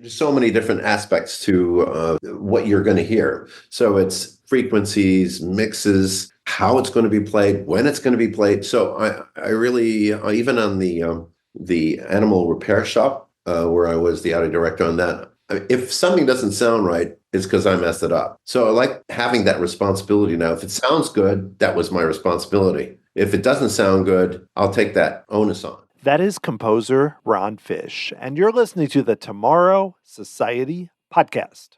so many different aspects to what you're going to hear. So it's frequencies, mixes, how it's going to be played, when it's going to be played. So I really, even on the animal repair shop, where I was the audio director on that, if something doesn't sound right, it's because I messed it up. So I like having that responsibility now. If it sounds good, that was my responsibility. If it doesn't sound good, I'll take that onus on. That is composer Ron Fish, and you're listening to the Tomorrow Society podcast.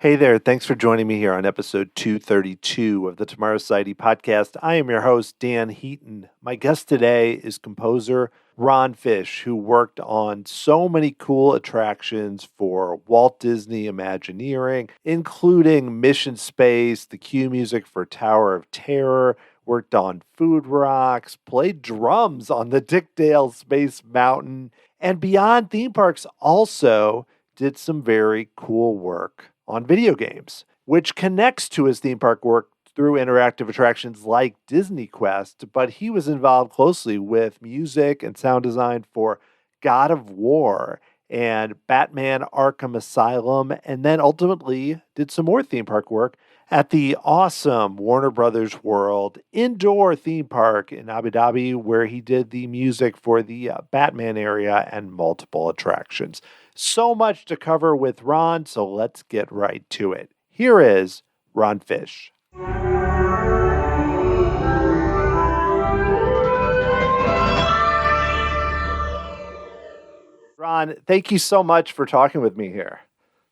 Hey there, thanks for joining me here on episode 232 of the Tomorrow Society podcast. I am your host, Dan Heaton. My guest today is composer Ron Fish, who worked on so many cool attractions for Walt Disney Imagineering, including Mission Space, the cue music for Tower of Terror, worked on Food Rocks, played drums on the Dick Dale Space Mountain, and beyond theme parks also did some very cool work on video games, which connects to his theme park work through interactive attractions like DisneyQuest, but he was involved closely with music and sound design for God of War and Batman Arkham Asylum, and then ultimately did some more theme park work at the awesome Warner Brothers World indoor theme park in Abu Dhabi, where he did the music for the Batman area and multiple attractions. So much to cover with Ron, so let's get right to it. Here is Ron Fish. Ron, thank you so much for talking with me here.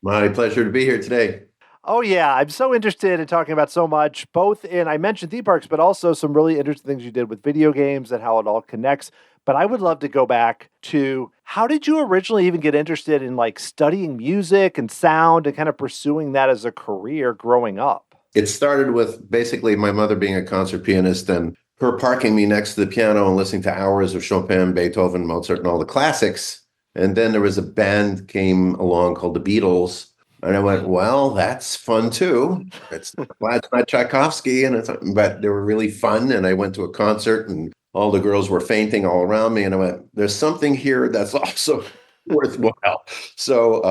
My pleasure to be here today. Oh, yeah. I'm so interested in talking about so much, both in, I mentioned theme parks, but also some really interesting things you did with video games and how it all connects. But I would love to go back to how did you originally even get interested in like studying music and sound and kind of pursuing that as a career growing up? It started with basically my mother being a concert pianist and her parking me next to the piano and listening to hours of Chopin, Beethoven, Mozart, and all the classics. And then there was a band came along called the Beatles. And I went, well, that's fun too. It's not Tchaikovsky, but they were really fun. And I went to a concert and all the girls were fainting all around me. And I went, there's something here that's also worthwhile. So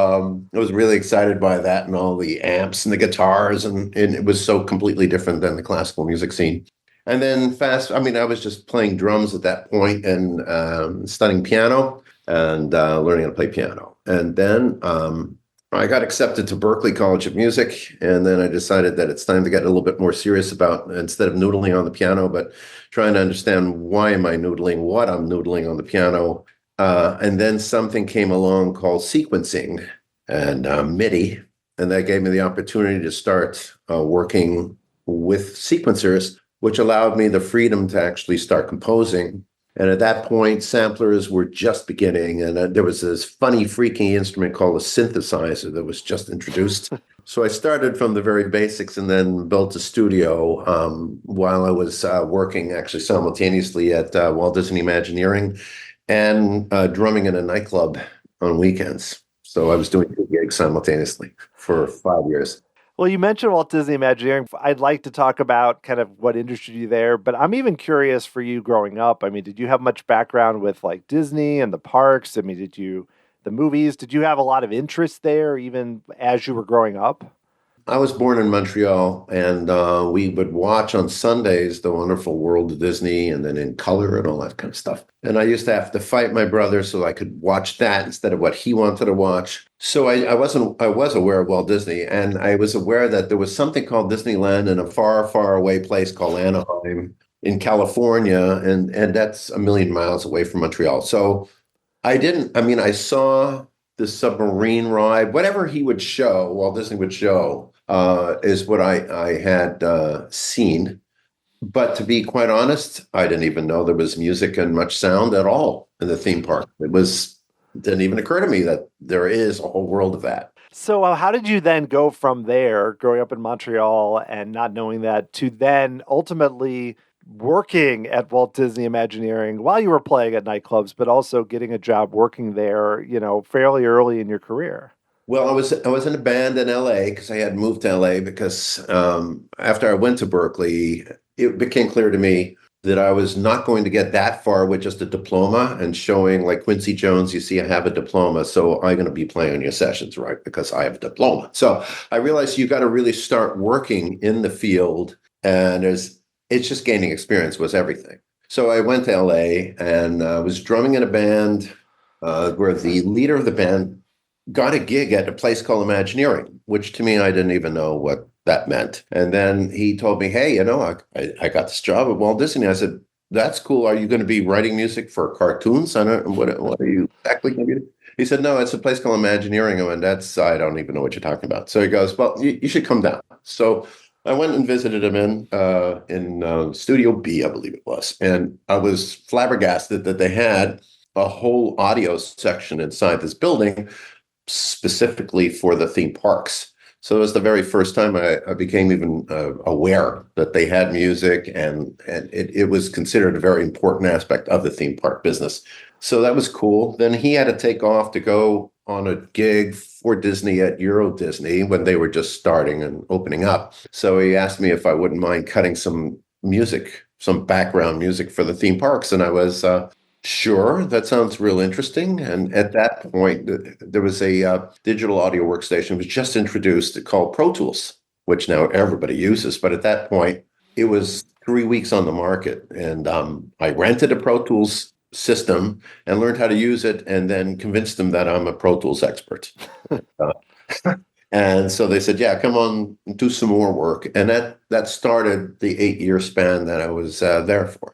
I was really excited by that and all the amps and the guitars. And it was so completely different than the classical music scene. And then I was just playing drums at that point and studying piano and learning how to play piano. And then I got accepted to Berklee College of Music, and then I decided that it's time to get a little bit more serious about, instead of noodling on the piano, but trying to understand why am I noodling, what I'm noodling on the piano. And then something came along called sequencing and MIDI, and that gave me the opportunity to start working with sequencers, which allowed me the freedom to actually start composing. And at that point, samplers were just beginning, and there was this funny, freaky instrument called a synthesizer that was just introduced. So I started from the very basics and then built a studio while I was working actually simultaneously at Walt Disney Imagineering and drumming in a nightclub on weekends. So I was doing 2 gigs simultaneously for 5 years. Well, you mentioned Walt Disney Imagineering. I'd like to talk about kind of what interested you there, but I'm even curious for you growing up. I mean, did you have much background with like Disney and the parks? I mean, the movies, did you have a lot of interest there even as you were growing up? I was born in Montreal, and we would watch on Sundays The Wonderful World of Disney, and then in color and all that kind of stuff. And I used to have to fight my brother so I could watch that instead of what he wanted to watch. So I was aware of Walt Disney, and I was aware that there was something called Disneyland in a far, far away place called Anaheim in California, and that's a million miles away from Montreal. So I saw the submarine ride, whatever he would show, Walt Disney would show, is what I had seen. But to be quite honest, I didn't even know there was music and much sound at all in the theme park. Didn't even occur to me that there is a whole world of that. So, how did you then go from there, growing up in Montreal and not knowing that, to then ultimately working at Walt Disney Imagineering while you were playing at nightclubs, but also getting a job working there, fairly early in your career? Well, I was in a band in LA because I had moved to LA because after I went to Berkeley, it became clear to me that I was not going to get that far with just a diploma and showing like Quincy Jones, you see, I have a diploma, so I'm going to be playing on your sessions, right? Because I have a diploma. So I realized you got to really start working in the field, and it's just gaining experience was everything. So I went to LA and was drumming in a band where the leader of the band got a gig at a place called Imagineering, which to me, I didn't even know what that meant. And then he told me, hey, I got this job at Walt Disney. I said, that's cool. Are you going to be writing music for cartoons? I don't, what are you exactly going to be? He said, no, it's a place called Imagineering. And I don't even know what you're talking about. So he goes, well, you should come down. So I went and visited him in Studio B, I believe it was. And I was flabbergasted that they had a whole audio section inside this building specifically for the theme parks. So it was the very first time I became even aware that they had music, and it was considered a very important aspect of the theme park business. So that was cool. Then he had to take off to go on a gig for Disney at Euro Disney when they were just starting and opening up. So he asked me if I wouldn't mind cutting some music, some background music for the theme parks. And I was sure, that sounds real interesting. And at that point, there was a digital audio workstation was just introduced called Pro Tools, which now everybody uses. But at that point, it was 3 weeks on the market, and I rented a Pro Tools system and learned how to use it, and then convinced them that I'm a Pro Tools expert. And so they said, "Yeah, come on, do some more work," and that started the 8 year span that I was there for.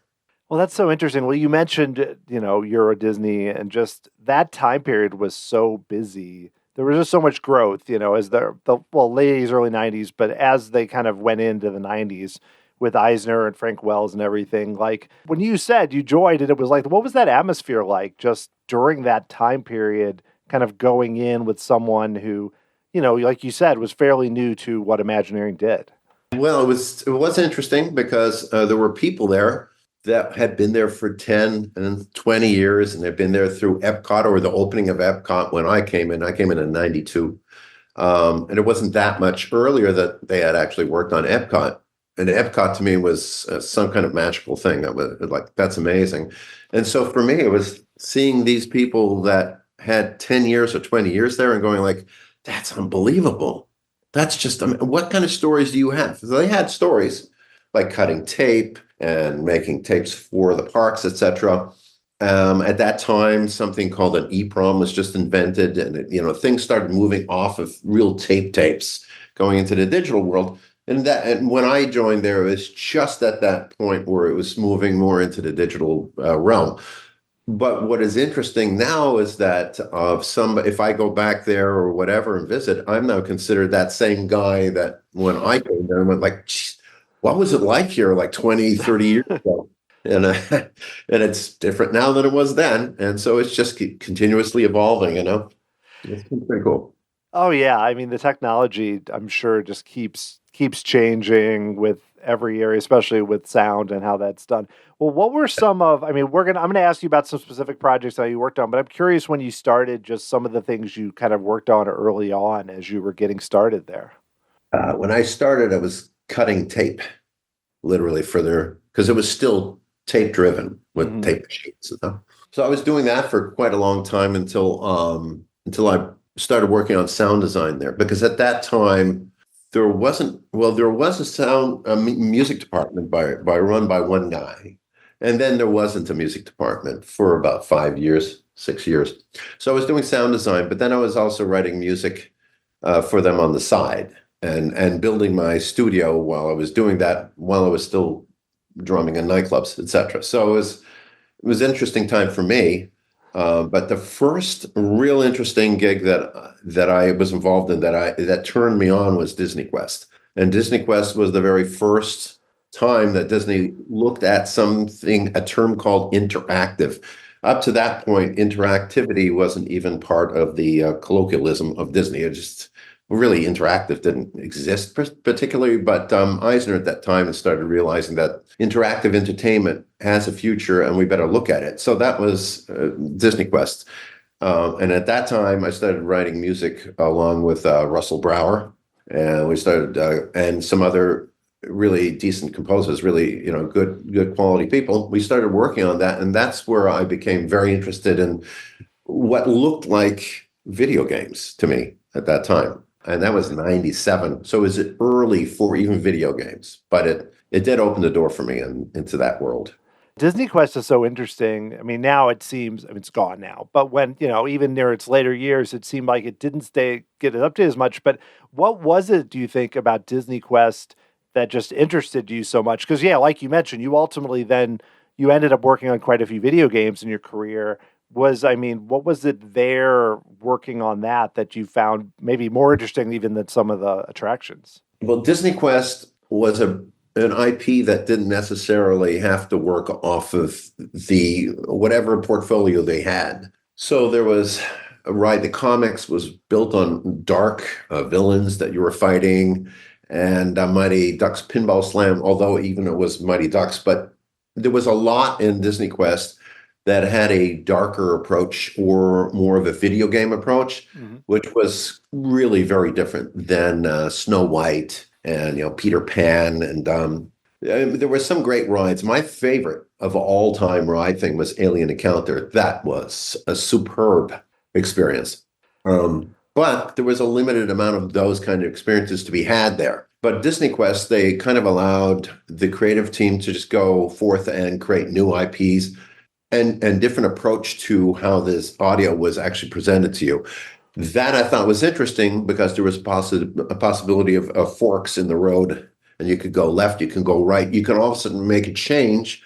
Well, that's so interesting. Well, you mentioned, Euro Disney, and just that time period was so busy. There was just so much growth, as late 80s, early 90s, but as they kind of went into the 90s with Eisner and Frank Wells and everything, like when you said you joined it was like, what was that atmosphere like just during that time period, kind of going in with someone who, like you said, was fairly new to what Imagineering did? Well, it was interesting because there were people there that had been there for 10 and 20 years, and they've been there through Epcot or the opening of Epcot when I came in. I came in 92. And it wasn't that much earlier that they had actually worked on Epcot. And Epcot to me was some kind of magical thing. That was like, that's amazing. And so for me, it was seeing these people that had 10 years or 20 years there and going like, that's unbelievable. That's just, I mean, what kind of stories do you have? So they had stories like cutting tape and making tapes for the parks, etc. At that time, something called an EEPROM was just invented, and things started moving off of real tapes, going into the digital world. And when I joined there, it was just at that point where it was moving more into the digital realm. But what is interesting now is that if I go back there or whatever and visit, I'm now considered that same guy that when I came there and went like, geez, what was it like here like 20, 30 years ago? And and it's different now than it was then. And so it's just continuously evolving. It's been pretty cool. Oh yeah, I mean the technology, I'm sure, just keeps changing with every area, especially with sound and how that's done. Well, what were some of? I mean, I'm gonna ask you about some specific projects that you worked on, but I'm curious when you started, just some of the things you kind of worked on early on as you were getting started there. When I started, I was cutting tape, literally because it was still tape driven with Hmm. tape machines. So I was doing that for quite a long time until I started working on sound design there. Because at that time there was a music department run by one guy, and then there wasn't a music department for about 5 years, 6 years. So I was doing sound design, but then I was also writing music for them on the side and building my studio while I was doing that, while I was still drumming in nightclubs, etc. So it was an interesting time for me. But the first real interesting gig that I was involved in that turned me on was DisneyQuest. And DisneyQuest was the very first time that Disney looked at a term called interactive, up to that point, interactivity wasn't even part of the colloquialism of Disney. It just really interactive didn't exist particularly, but Eisner at that time had started realizing that interactive entertainment has a future and we better look at it. So that was DisneyQuest. And at that time, I started writing music along with Russell Brower, and we started and some other really decent composers, really good quality people. We started working on that, and that's where I became very interested in what looked like video games to me at that time. And that was 97. So it was early for even video games, but it did open the door for me into that world. Disney Quest is so interesting. I mean, now it seems, I mean, it's gone now, but when, even near its later years, it seemed like it didn't get updated as much. But what was it, do you think, about Disney Quest that just interested you so much? Because, yeah, like you mentioned, you ultimately then, you ended up working on quite a few video games in your career. What was it there working on that you found maybe more interesting even than some of the attractions? Well, Disney Quest was an IP that didn't necessarily have to work off of the whatever portfolio they had. So there was a ride. The comics was built on dark villains that you were fighting, and Mighty Ducks Pinball Slam, although even it was Mighty Ducks, but there was a lot in Disney Quest that had a darker approach or more of a video game approach, which was really very different than Snow White and Peter Pan. And there were some great rides. My favorite of all time ride thing was Alien Encounter. That was a superb experience. But there was a limited amount of those kind of experiences to be had there. But Disney Quest, they kind of allowed the creative team to just go forth and create new IPs and different approach to how this audio was actually presented to you. That I thought was interesting because there was a possibility of forks in the road, and you could go left, you can go right. You can all of a sudden make a change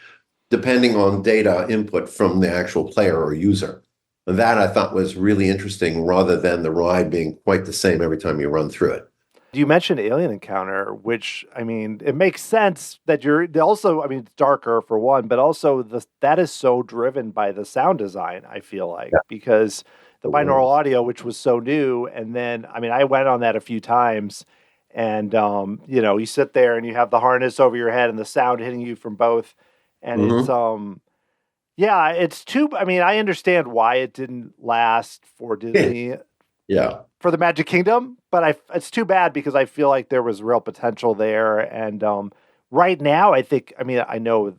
depending on data input from the actual player or user. That I thought was really interesting rather than the ride being quite the same every time you run through it. You mentioned Alien Encounter, which, I mean, it makes sense that you're also, I mean, it's darker for one, but also that is so driven by the sound design, I feel like, because the binaural audio, which was so new. And then, I mean, I went on that a few times and, you sit there and you have the harness over your head and the sound hitting you from both. And I understand why it didn't last for Disney. Yeah. For the Magic Kingdom, but it's too bad because I feel like there was real potential there. And right now, I think, I mean, I know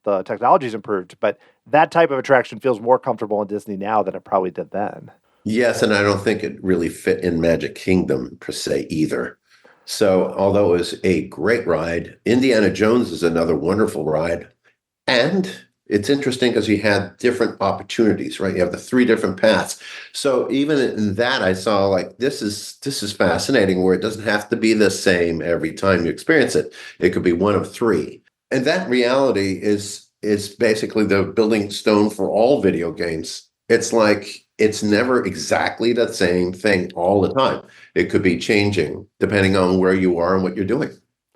the technology's improved, but that type of attraction feels more comfortable in Disney now than it probably did then. Yes, and I don't think it really fit in Magic Kingdom per se either. So although it was a great ride, Indiana Jones is another wonderful ride. And it's interesting because you had different opportunities, right? You have the 3 different paths. So even in that, I saw like this is fascinating, where it doesn't have to be the same every time you experience it. It could be one of 3, and that reality is basically the building stone for all video games. It's like it's never exactly the same thing all the time. It could be changing depending on where you are and what you're doing.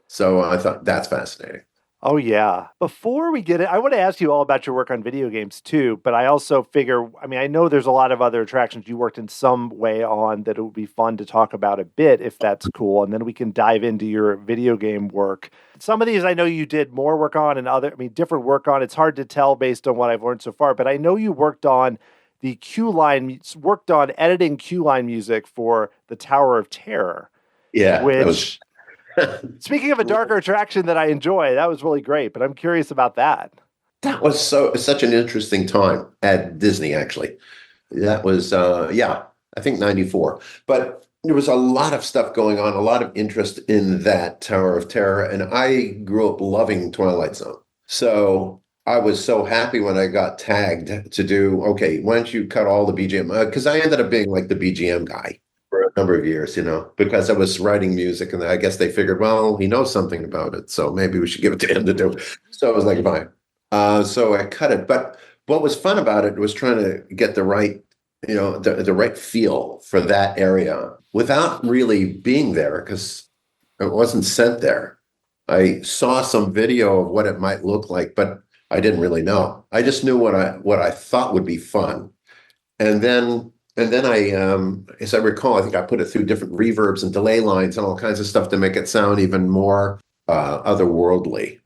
So I thought that's fascinating. Oh, yeah. Before we get it, I want to ask you all about your work on video games too, but I also figure, I mean, I know there's a lot of other attractions you worked in some way on that it would be fun to talk about a bit if that's cool, and then we can dive into your video game work. Some of these I know you did more work on and different work on. It's hard to tell based on what I've learned so far, but I know you worked on editing Q line music for the Tower of Terror. Yeah, which... Speaking of a darker attraction that I enjoy, that was really great, but I'm curious about that. That was such an interesting time at Disney, actually. That was, I think 94. But there was a lot of stuff going on, a lot of interest in that Tower of Terror, and I grew up loving Twilight Zone. So I was so happy when I got tagged to do, okay, why don't you cut all the BGM? Because I ended up being like the BGM guy for a number of years, because I was writing music, and I guess they figured, well, he knows something about it, so maybe we should give it to him to do. So I was like, fine. So I cut it. But what was fun about it was trying to get the right, the right feel for that area without really being there, because it wasn't sent there. I saw some video of what it might look like, but I didn't really know. I just knew what I thought would be fun. And then I, as I recall, I think I put it through different reverbs and delay lines and all kinds of stuff to make it sound even more otherworldly.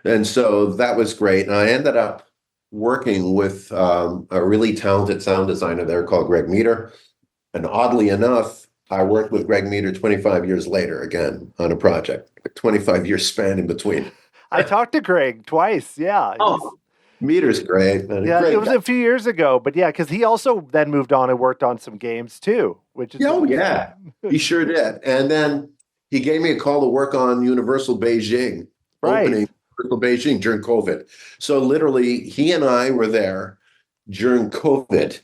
And so that was great. And I ended up working with a really talented sound designer there called Greg Meter. And oddly enough, I worked with Greg Meter 25 years later again on a project, a 25-year span in between. I talked to Greg twice. Yeah. Oh, Meter's great. Man. Yeah, Great it was guy. a few years ago, but yeah, because he also then moved on and worked on some games too, which is Oh, yeah, he sure did. And then he gave me a call to work on Universal Beijing, opening right. Universal Beijing during COVID. So literally, he and I were there during COVID.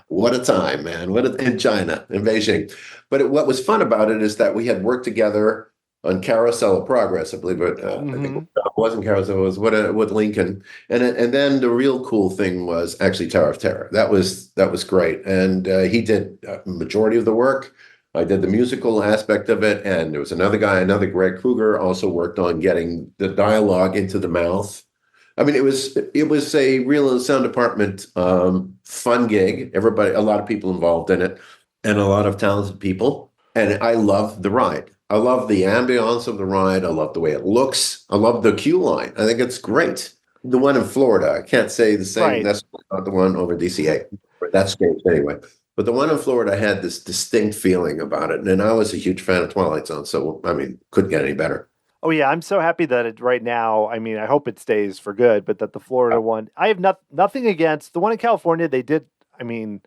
What a time, man! In China, in Beijing. But what was fun about it is that we had worked together on Carousel of Progress, I believe it. I think it wasn't Carousel, it was with Lincoln, and then the real cool thing was actually Tower of Terror. That was great, and he did a majority of the work. I did the musical aspect of it, and there was another guy, another Greg Kruger, also worked on getting the dialogue into the mouth. I mean, it was a real sound department fun gig. Everybody, a lot of people involved in it, and a lot of talented people. And I love the ride. I love the ambiance of the ride. I love the way it looks. I love the queue line. I think it's great. The one in Florida, I can't say the same. Right. That's not the one over DCA. That's changed anyway. But the one in Florida had this distinct feeling about it. And I was a huge fan of Twilight Zone. So, I mean, couldn't get any better. Oh yeah, I'm so happy that it right now. I mean, I hope it stays for good, but that the Florida one, I have nothing against the one in California. They did. I mean,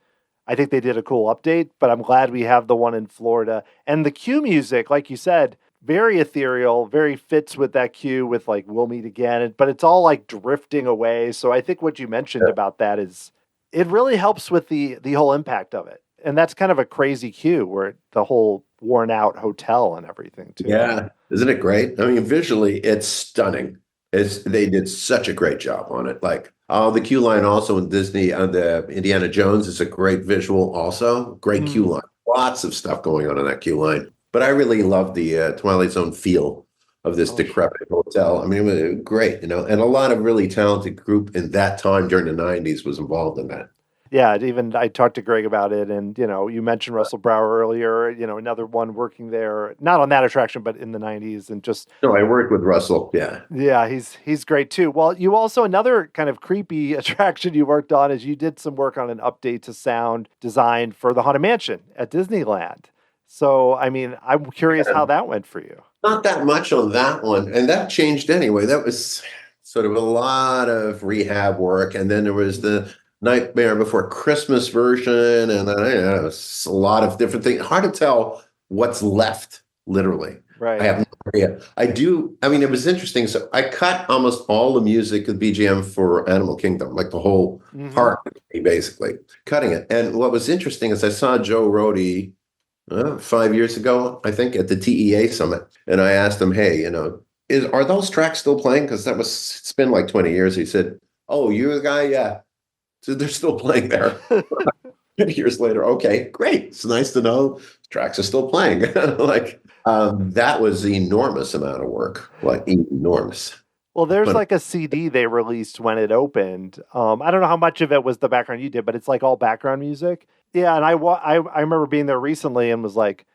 I think they did a cool update, but I'm glad we have the one in Florida. And the cue music, like you said, very ethereal, very fits with that cue with like "We'll Meet Again," but it's all like drifting away. So I think what you mentioned about that is it really helps with the whole impact of it. And that's kind of a crazy cue where the whole worn out hotel and everything too. Yeah, isn't it great? I mean, visually, it's stunning. They did such a great job on it. Like, the queue line also in Disney on the Indiana Jones is a great visual, also great queue line. Lots of stuff going on in that queue line. But I really love the Twilight Zone feel of this decrepit hotel. I mean, it was great, and a lot of really talented group in that time during the '90s was involved in that. Yeah, even I talked to Greg about it, and you mentioned Russell Brower earlier. Another one working there, not on that attraction, but in the '90s, and just No, I worked with Russell. yeah, he's great too. Well, you also another kind of creepy attraction you worked on is you did some work on an update to sound design for the Haunted Mansion at Disneyland. So, I mean, I'm curious how that went for you. Not that much on that one, and that changed anyway. That was sort of a lot of rehab work, and then there was the Nightmare Before Christmas version, and then it's a lot of different things. Hard to tell what's left, literally. Right. I have no idea. I mean, it was interesting. So I cut almost all the music, the BGM for Animal Kingdom, like the whole park, basically, cutting it. And what was interesting is I saw Joe Rohde 5 years ago, I think, at the TEA Summit. And I asked him, hey, are those tracks still playing? Because it's been like 20 years. He said, oh, you're the guy? Yeah. So they're still playing there. Years later, okay, great. It's nice to know tracks are still playing. That was an enormous amount of work, like enormous. Well, there's like a CD they released when it opened. I don't know how much of it was the background you did, but it's like all background music. Yeah, and I remember being there recently and was like,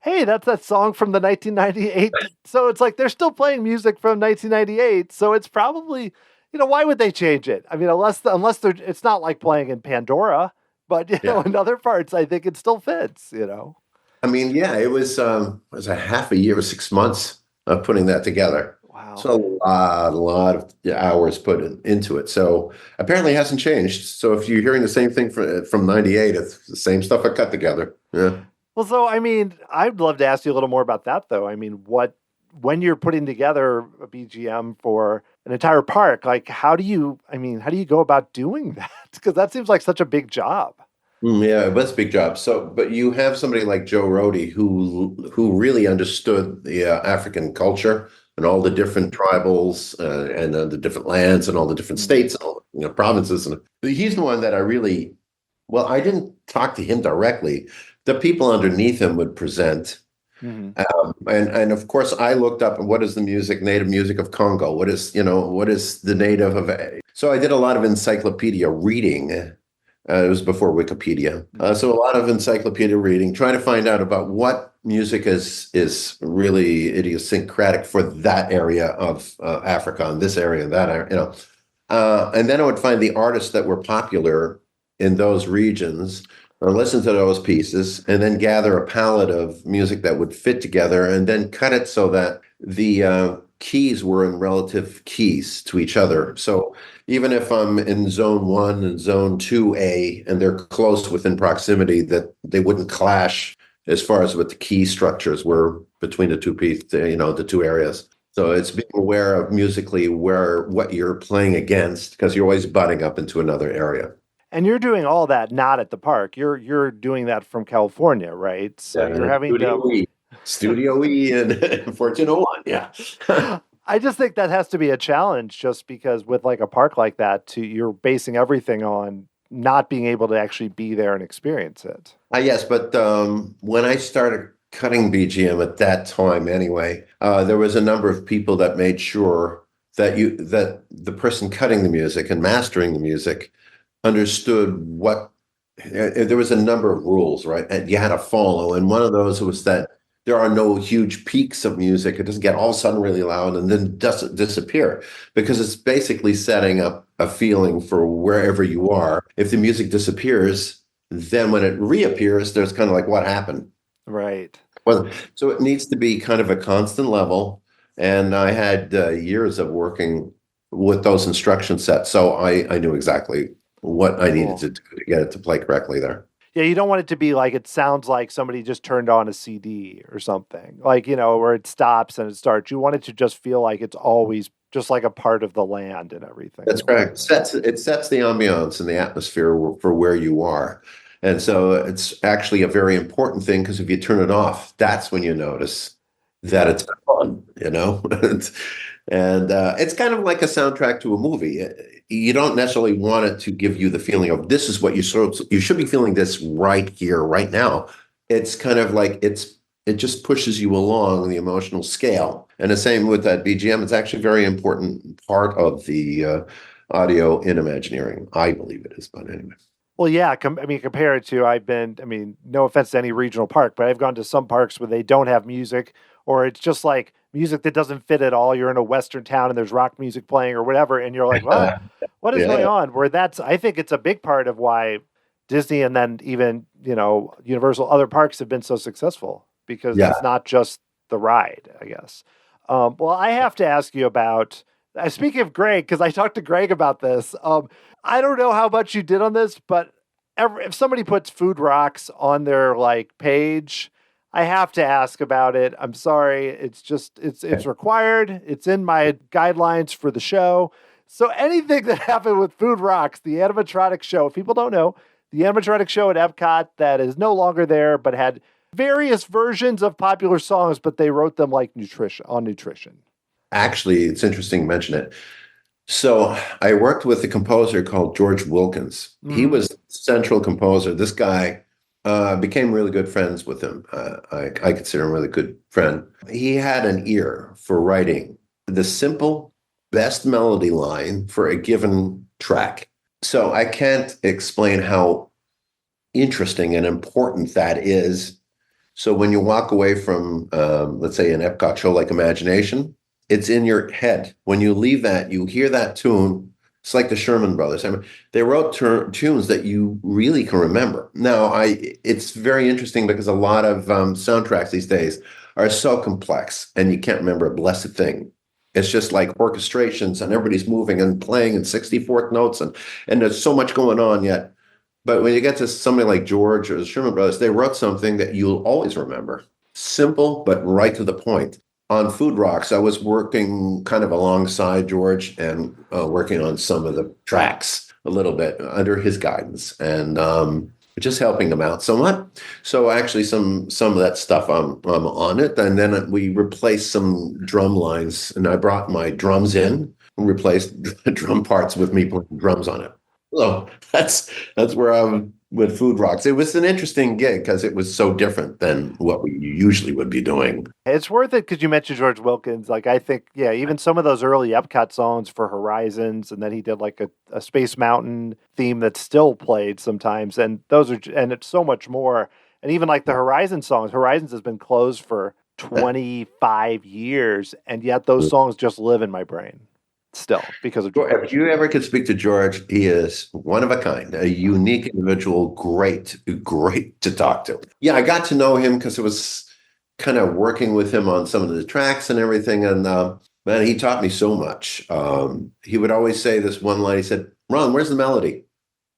hey, that's that song from the 1998. So it's like they're still playing music from 1998. So it's probably, why would they change it? I mean, unless they're, it's not like playing in Pandora, but in other parts, I think it still fits. I mean, yeah, it was a half a year, 6 months of putting that together. Wow. So a lot of hours put into it. So apparently it hasn't changed. So if you're hearing the same thing from '98, it's the same stuff I cut together. Yeah. Well, so I mean, I'd love to ask you a little more about that, though. I mean, when you're putting together a BGM for an entire park, like how do you go about doing that? Because that seems like such a big job. Yeah, it was a big job. So, but you have somebody like Joe Rohde who really understood the African culture and all the different tribals and the different lands and all the different states and all provinces. And he's the one that I didn't talk to him directly. The people underneath him would present. Hmm. And of course, I looked up what is the native music of Congo? What is the native of? So I did a lot of encyclopedia reading. It was before Wikipedia, so a lot of encyclopedia reading, trying to find out about what music is really idiosyncratic for that area of Africa, and this area, that area, and then I would find the artists that were popular in those regions or listen to those pieces and then gather a palette of music that would fit together and then cut it so that the keys were in relative keys to each other. So even if I'm in zone 1 and zone 2A and they're close within proximity, that they wouldn't clash as far as what the key structures were between the two pieces, the two areas. So it's being aware of musically what you're playing against, because you're always butting up into another area. And you're doing all that not at the park. You're doing that from California, right? So Yeah, you're having to. Studio E and 1401. Yeah. I just think that has to be a challenge, just because with like a park like that, you're basing everything on not being able to actually be there and experience it. Yes, but when I started cutting BGM at that time, anyway, there was a number of people that made sure that the person cutting the music and mastering the music understood what there was a number of rules, right? And you had to follow. And one of those was that there are no huge peaks of music. It doesn't get all of a sudden really loud and then doesn't disappear, because it's basically setting up a feeling for wherever you are. If the music disappears, then when it reappears, there's kind of like what happened. Right. Well, so it needs to be kind of a constant level. And I had years of working with those instruction sets. So I knew exactly what I needed to do to get it to play correctly there. Yeah, you don't want it to be like it sounds like somebody just turned on a CD or something, like, where it stops and it starts. You want it to just feel like it's always just like a part of the land and everything. That's correct. It sets the ambiance and the atmosphere for where you are. And so it's actually a very important thing, because if you turn it off, that's when you notice that it's gone, And it's kind of like a soundtrack to a movie. You don't necessarily want it to give you the feeling of this is what you should be feeling this right here, right now. It's kind of like it just pushes you along the emotional scale. And the same with that BGM. It's actually a very important part of the audio in Imagineering. I believe it is, but anyway. Well, yeah. Compare it to, no offense to any regional park, but I've gone to some parks where they don't have music, or it's just like music that doesn't fit at all. You're in a Western town and there's rock music playing or whatever. And you're like, what is going on? I think it's a big part of why Disney and then even, Universal, other parks have been so successful, because it's not just the ride, I guess. Well, I have to ask you about, speaking of Greg, because I talked to Greg about this. I don't know how much you did on this, but if somebody puts Food Rocks on their page, I have to ask about it. I'm sorry. It's required. It's in my guidelines for the show. So anything that happened with Food Rocks, the animatronic show, if people don't know, the animatronic show at Epcot that is no longer there, but had various versions of popular songs, but they wrote them like nutrition. Actually, it's interesting to mention it. So I worked with a composer called George Wilkins. Mm-hmm. He was central composer. This guy became really good friends with him. I consider him a really good friend. He had an ear for writing the simple, best melody line for a given track. So I can't explain how interesting and important that is. So when you walk away from, let's say, an Epcot show like Imagination, it's in your head. When you leave that, you hear that tune. It's like the Sherman Brothers. They wrote tunes that you really can remember. Now, it's very interesting because a lot of soundtracks these days are so complex and you can't remember a blessed thing. It's just like orchestrations and everybody's moving and playing in 64th notes and there's so much going on yet. But when you get to somebody like George or the Sherman Brothers, they wrote something that you'll always remember. Simple, but right to the point. On Food Rocks, I was working kind of alongside George and working on some of the tracks a little bit under his guidance and just helping him out somewhat. So actually some of that stuff I'm on it. And then we replaced some drum lines and I brought my drums in and replaced drum parts with me putting drums on it. So that's where I'm with Food Rocks. It was an interesting gig because it was so different than what we usually would be doing. It's worth it because you mentioned George Wilkins. Like, I think, yeah, even some of those early Epcot songs for Horizons, and then he did like a Space Mountain theme that's still played sometimes. And and it's so much more. And even like the Horizon songs, Horizons has been closed for 25 years, and yet those songs just live in my brain still because of George. If you ever could speak to George, he is one of a kind, a unique individual, great to talk to. Yeah, I got to know him because it was kind of working with him on some of the tracks and everything. And man, he taught me so much. He would always say this one line. He said, "Ron, where's the melody?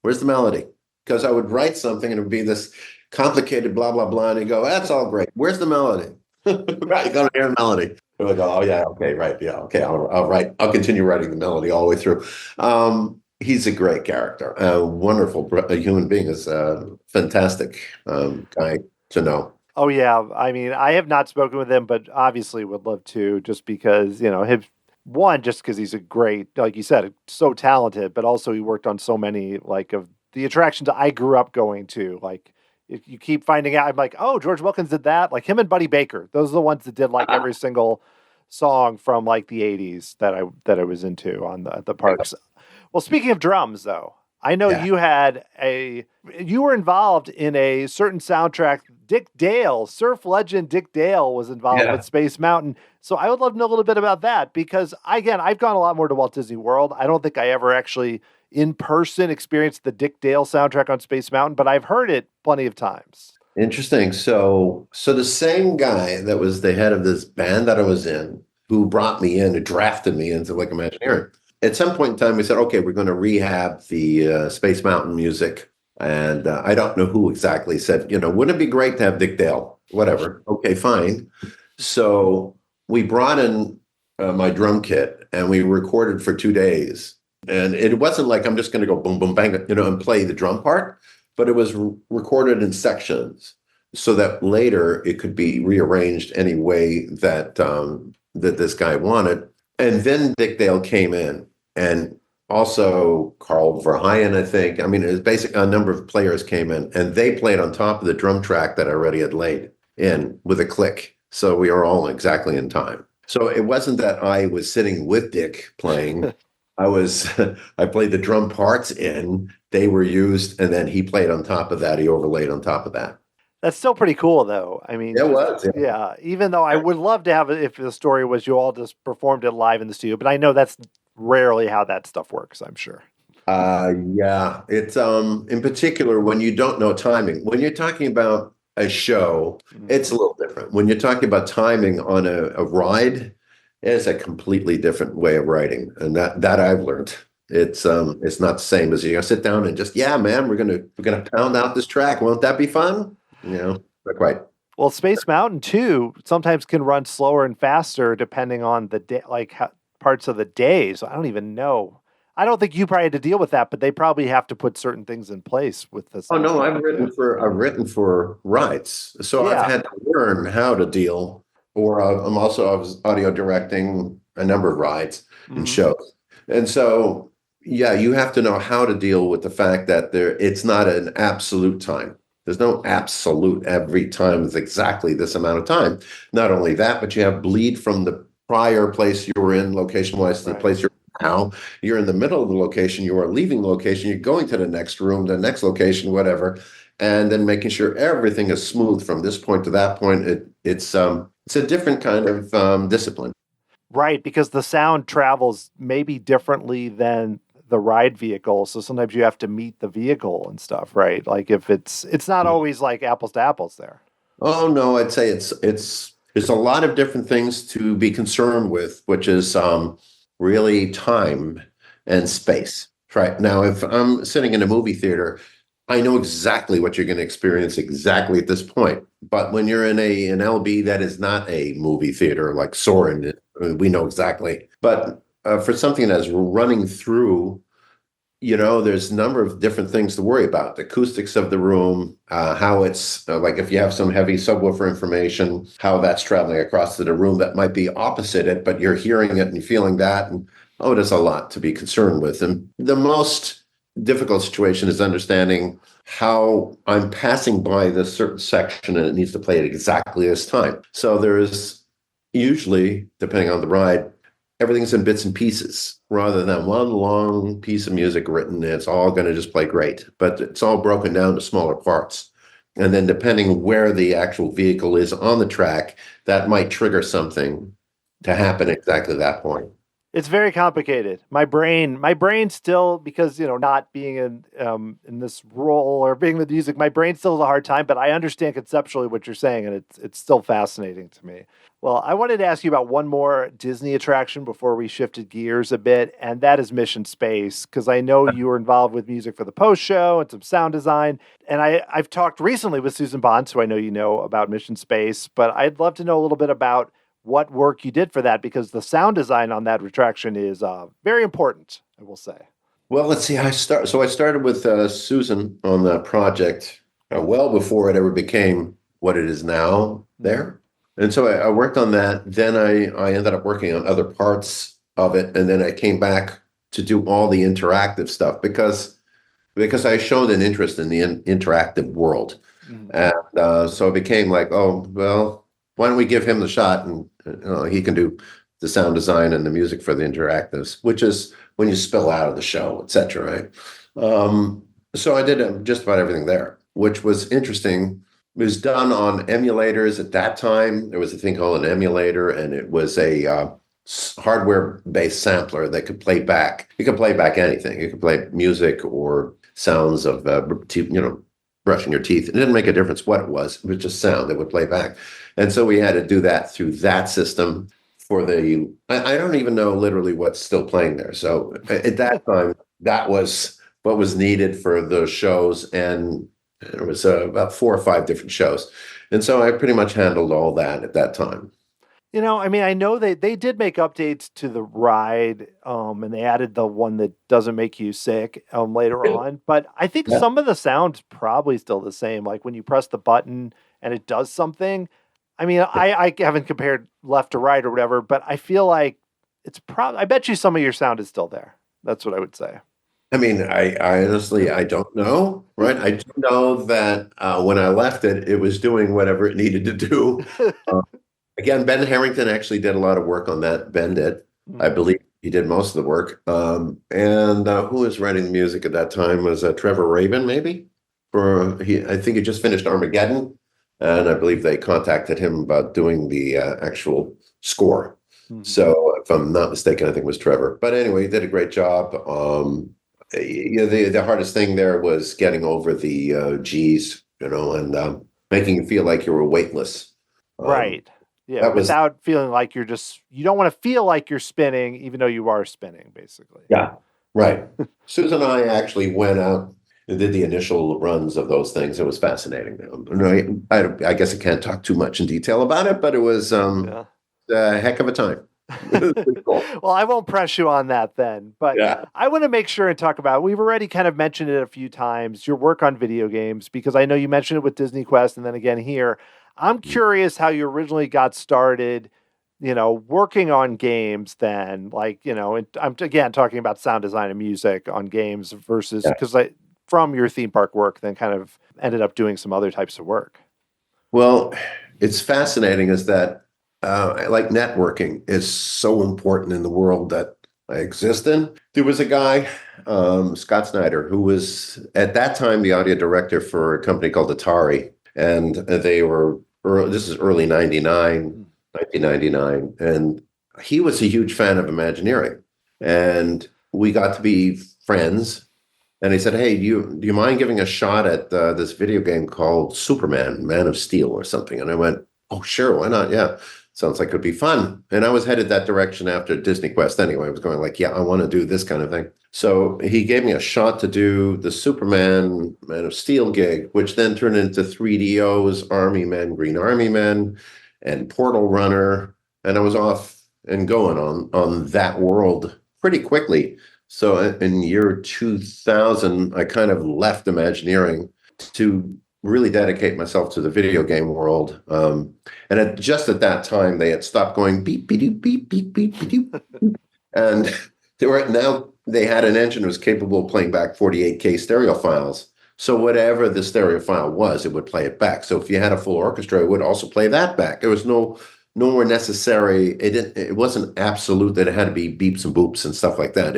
Where's the melody?" Because I would write something and it would be this complicated blah, blah, blah. And he'd go, "That's all great. Where's the melody?" Right, you got to hear the melody. And I go, "Oh yeah, okay, right, yeah, okay, I'll write. I'll continue writing the melody all the way through." He's a great character, a wonderful human being. Is a fantastic guy to know. Oh yeah, I mean, I have not spoken with him, but obviously would love to, just because just because he's a great, like you said, so talented, but also he worked on so many like of the attractions I grew up going to. Like, if you keep finding out, I'm like, oh, George Wilkins did that. Like him and Buddy Baker, those are the ones that did like every single song from like the '80s that I was into on the parks. Well, speaking of drums, though, I know you were involved in a certain soundtrack. Dick Dale, surf legend Dick Dale, was involved with Space Mountain. So I would love to know a little bit about that because, again, I've gone a lot more to Walt Disney World. I don't think I ever actually in person experienced the Dick Dale soundtrack on Space Mountain, but I've heard it plenty of times. Interesting. So the same guy that was the head of this band that I was in, who brought me in, who drafted me into like Imagineering. At some point in time, we said, okay, we're going to rehab the Space Mountain music. And I don't know who exactly said, wouldn't it be great to have Dick Dale? Whatever. Okay, fine. So we brought in my drum kit and we recorded for 2 days. And it wasn't like I'm just going to go boom, boom, bang, and play the drum part, but it was recorded in sections so that later it could be rearranged any way that that this guy wanted. And then Dick Dale came in, and also Carl Verheyen, I think. I mean, it was basically a number of players came in, and they played on top of the drum track that I already had laid in with a click. So we were all exactly in time. So it wasn't that I was sitting with Dick playing. I played the drum parts in, they were used, and then he played on top of that. He overlaid on top of that. That's still pretty cool, though. I mean, it was. Yeah. Even though I would love to have it if the story was you all just performed it live in the studio, but I know that's rarely how that stuff works, I'm sure. Yeah. It's in particular when you don't know timing. When you're talking about a show, it's a little different. When you're talking about timing on a ride, it's a completely different way of writing. And that I've learned. It's not the same as you sit down and just, yeah, man, we're gonna pound out this track. Won't that be fun? Not quite. Well, Space Mountain too sometimes can run slower and faster depending on the day, parts of the day. So I don't even know. I don't think you probably had to deal with that, but they probably have to put certain things in place with this. Oh no, I've written for rides, so I've had to learn how to deal. Or I was audio directing a number of rides and shows, and so yeah, you have to know how to deal with the fact that it's not an absolute time. There's no absolute every time is exactly this amount of time. Not only that, but you have bleed from the prior place you were in location-wise to the place you're now. You're in the middle of the location, you are leaving the location, you're going to the next room, the next location, whatever, and then making sure everything is smooth from this point to that point. It's a different kind of discipline. Right, because the sound travels maybe differently than the ride vehicle, so sometimes you have to meet the vehicle and stuff, right? Like if it's not always like apples to apples there. Oh no, I'd say it's a lot of different things to be concerned with, which is really time and space. Right now, if I'm sitting in a movie theater, I know exactly what you're going to experience exactly at this point. But when you're in an LB that is not a movie theater like Soarin', we know exactly. But for something that's running through, there's a number of different things to worry about. The acoustics of the room, how it's like if you have some heavy subwoofer information, how that's traveling across to the room that might be opposite it, but you're hearing it and feeling that. And there's a lot to be concerned with. And the most difficult situation is understanding how I'm passing by this certain section and it needs to play at exactly this time. So there's usually, depending on the ride, everything's in bits and pieces rather than one long piece of music written. It's all going to just play great, but it's all broken down to smaller parts. And then depending where the actual vehicle is on the track, that might trigger something to happen exactly that point. It's very complicated. My brain still, because not being in this role or being the music, my brain still has a hard time. But I understand conceptually what you're saying, and it's still fascinating to me. Well, I wanted to ask you about one more Disney attraction before we shifted gears a bit, and that is Mission Space, because I know you were involved with music for the post show and some sound design. And I've talked recently with Susan Bonds, who I know you know about Mission Space, but I'd love to know a little bit about what work you did for that, because the sound design on that attraction is very important, I will say. Well, let's see. I started with Susan on the project well before it ever became what it is now there. And so I worked on that. Then I ended up working on other parts of it. And then I came back to do all the interactive stuff because I showed an interest in the interactive world. Mm-hmm. And so it became like, oh, well, why don't we give him the shot and he can do the sound design and the music for the interactives, which is when you spill out of the show, et cetera, right? So I did just about everything there, which was interesting. It was done on emulators at that time. There was a thing called an emulator, and it was a hardware-based sampler that could play back. You could play back anything. You could play music or sounds of, brushing your teeth. It didn't make a difference what it was. It was just sound that would play back. And so we had to do that through that system for I don't even know literally what's still playing there. So at that time, that was what was needed for those shows. And there was about 4 or 5 different shows. And so I pretty much handled all that at that time. I know they did make updates to the ride, and they added the one that doesn't make you sick later on. But I think some of the sound's probably still the same. Like when you press the button and it does something. I haven't compared left to right or whatever, but I feel like I bet you some of your sound is still there. That's what I would say. I honestly, I don't know, right? I do know that when I left it, it was doing whatever it needed to do. Again, Ben Harrington actually did a lot of work on that. Ben did. I believe he did most of the work. And who was writing the music at that time was Trevor Rabin, maybe? I think he just finished Armageddon. And I believe they contacted him about doing the actual score. Mm-hmm. So if I'm not mistaken, I think it was Trevor. But anyway, he did a great job. The hardest thing there was getting over the G's, and making you feel like you were weightless. Right. Yeah. Without feeling like you don't want to feel like you're spinning, even though you are spinning, basically. Yeah. Right. Susan and I actually went out and did the initial runs of those things. It was fascinating. I guess I can't talk too much in detail about it, but it was a heck of a time. Cool. Well, I won't press you on that then, but I want to make sure and talk about, we've already kind of mentioned it a few times, your work on video games, because I know you mentioned it with DisneyQuest and then again here. I'm curious how you originally got started, working on games then, I'm again talking about sound design and music on games versus, because from your theme park work, then kind of ended up doing some other types of work. Well, it's fascinating is that networking is so important in the world that I exist in. There was a guy, Scott Snyder, who was at that time the audio director for a company called Atari. And this is early 1999. And he was a huge fan of Imagineering. And we got to be friends. And he said, hey, do you mind giving a shot at this video game called Superman, Man of Steel or something? And I went, oh, sure, why not? Yeah, sounds like it would be fun. And I was headed that direction after DisneyQuest anyway. I was going like, yeah, I want to do this kind of thing. So he gave me a shot to do the Superman, Man of Steel gig, which then turned into 3DOs, Army Men, Green Army Men, and Portal Runner. And I was off and going on that world pretty quickly. So in year 2000, I kind of left Imagineering to really dedicate myself to the video game world. And just at that time, they had stopped going beep, beep, beep, beep, beep, beep, beep. And they were now they had an engine that was capable of playing back 48K stereo files. So whatever the stereo file was, it would play it back. So if you had a full orchestra, it would also play that back. There was no more necessary. It wasn't absolute that it had to be beeps and boops and stuff like that.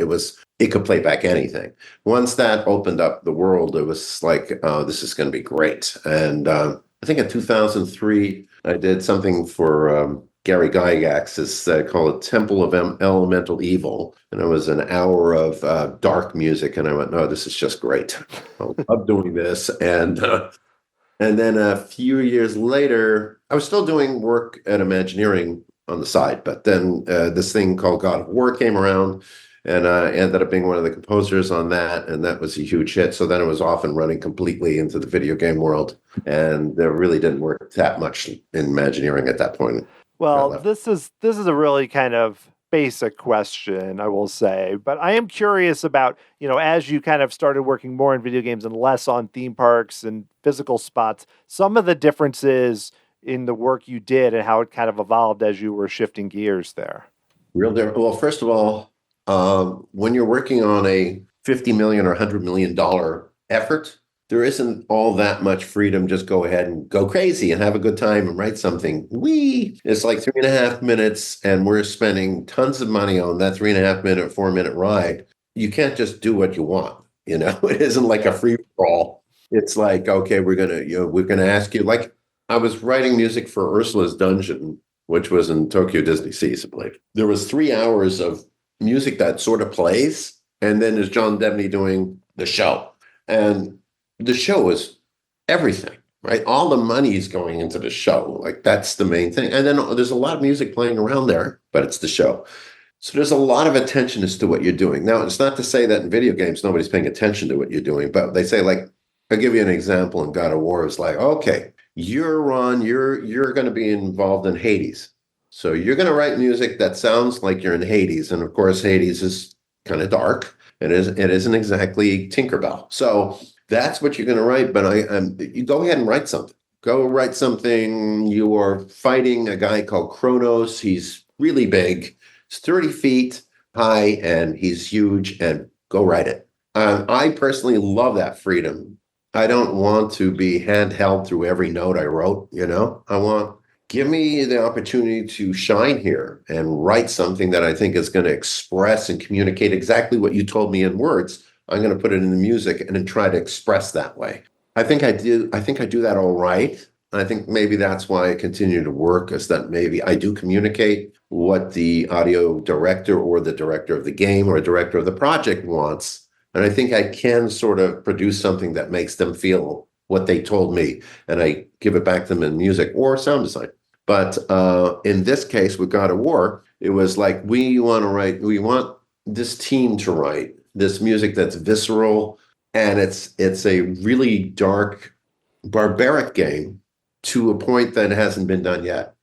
It could play back anything. Once that opened up the world, it was like, oh, this is going to be great. And I think in 2003, I did something for Gary Gygax's called Temple of Elemental Evil. And it was an hour of dark music. And I went, no, this is just great. I love doing this. And then a few years later, I was still doing work at Imagineering on the side. But then this thing called God of War came around. And I ended up being one of the composers on that. And that was a huge hit. So then it was off and running completely into the video game world. And there really didn't work that much in Imagineering at that point. Well, this is a really kind of basic question, I will say, but I am curious about, as you kind of started working more in video games and less on theme parks and physical spots, some of the differences in the work you did and how it kind of evolved as you were shifting gears there. Well, first of all, when you're working on a $50 million or $100 million effort, there isn't all that much freedom. Just go ahead and go crazy and have a good time and write something. It's like 3.5 minutes, and we're spending tons of money on that 3.5 minute, 4 minute ride. You can't just do what you want. It isn't like a free for all. It's like, okay, we're gonna ask you. Like, I was writing music for Ursula's Dungeon, which was in Tokyo Disney Seas, I believe. There was 3 hours of music that sort of plays, and then there's John Debney doing the show, and the show is everything, right? All the money is going into the show. Like, that's the main thing. And then there's a lot of music playing around there, but it's the show. So there's a lot of attention as to what you're doing. Now, it's not to say that in video games, nobody's paying attention to what you're doing, but they say, like, I'll give you an example in God of War. It's like, okay, you're going to be involved in Hades. So you're going to write music that sounds like you're in Hades. And of course, Hades is kind of dark. It isn't exactly Tinkerbell. So that's what you're going to write, but you go ahead and write something. Go write something. You are fighting a guy called Kronos. He's really big. He's 30 feet high, and he's huge, and go write it. I personally love that freedom. I don't want to be handheld through every note I wrote, give me the opportunity to shine here and write something that I think is going to express and communicate exactly what you told me in words. I'm going to put it in the music and then try to express that way. I think I do that all right. I think maybe that's why I continue to work, is that maybe I do communicate what the audio director or the director of the game or director of the project wants. And I think I can sort of produce something that makes them feel what they told me, and I give it back to them in music or sound design. But in this case with God of War, it was like, we want this team to write this music that's visceral, and it's a really dark, barbaric game to a point that hasn't been done yet.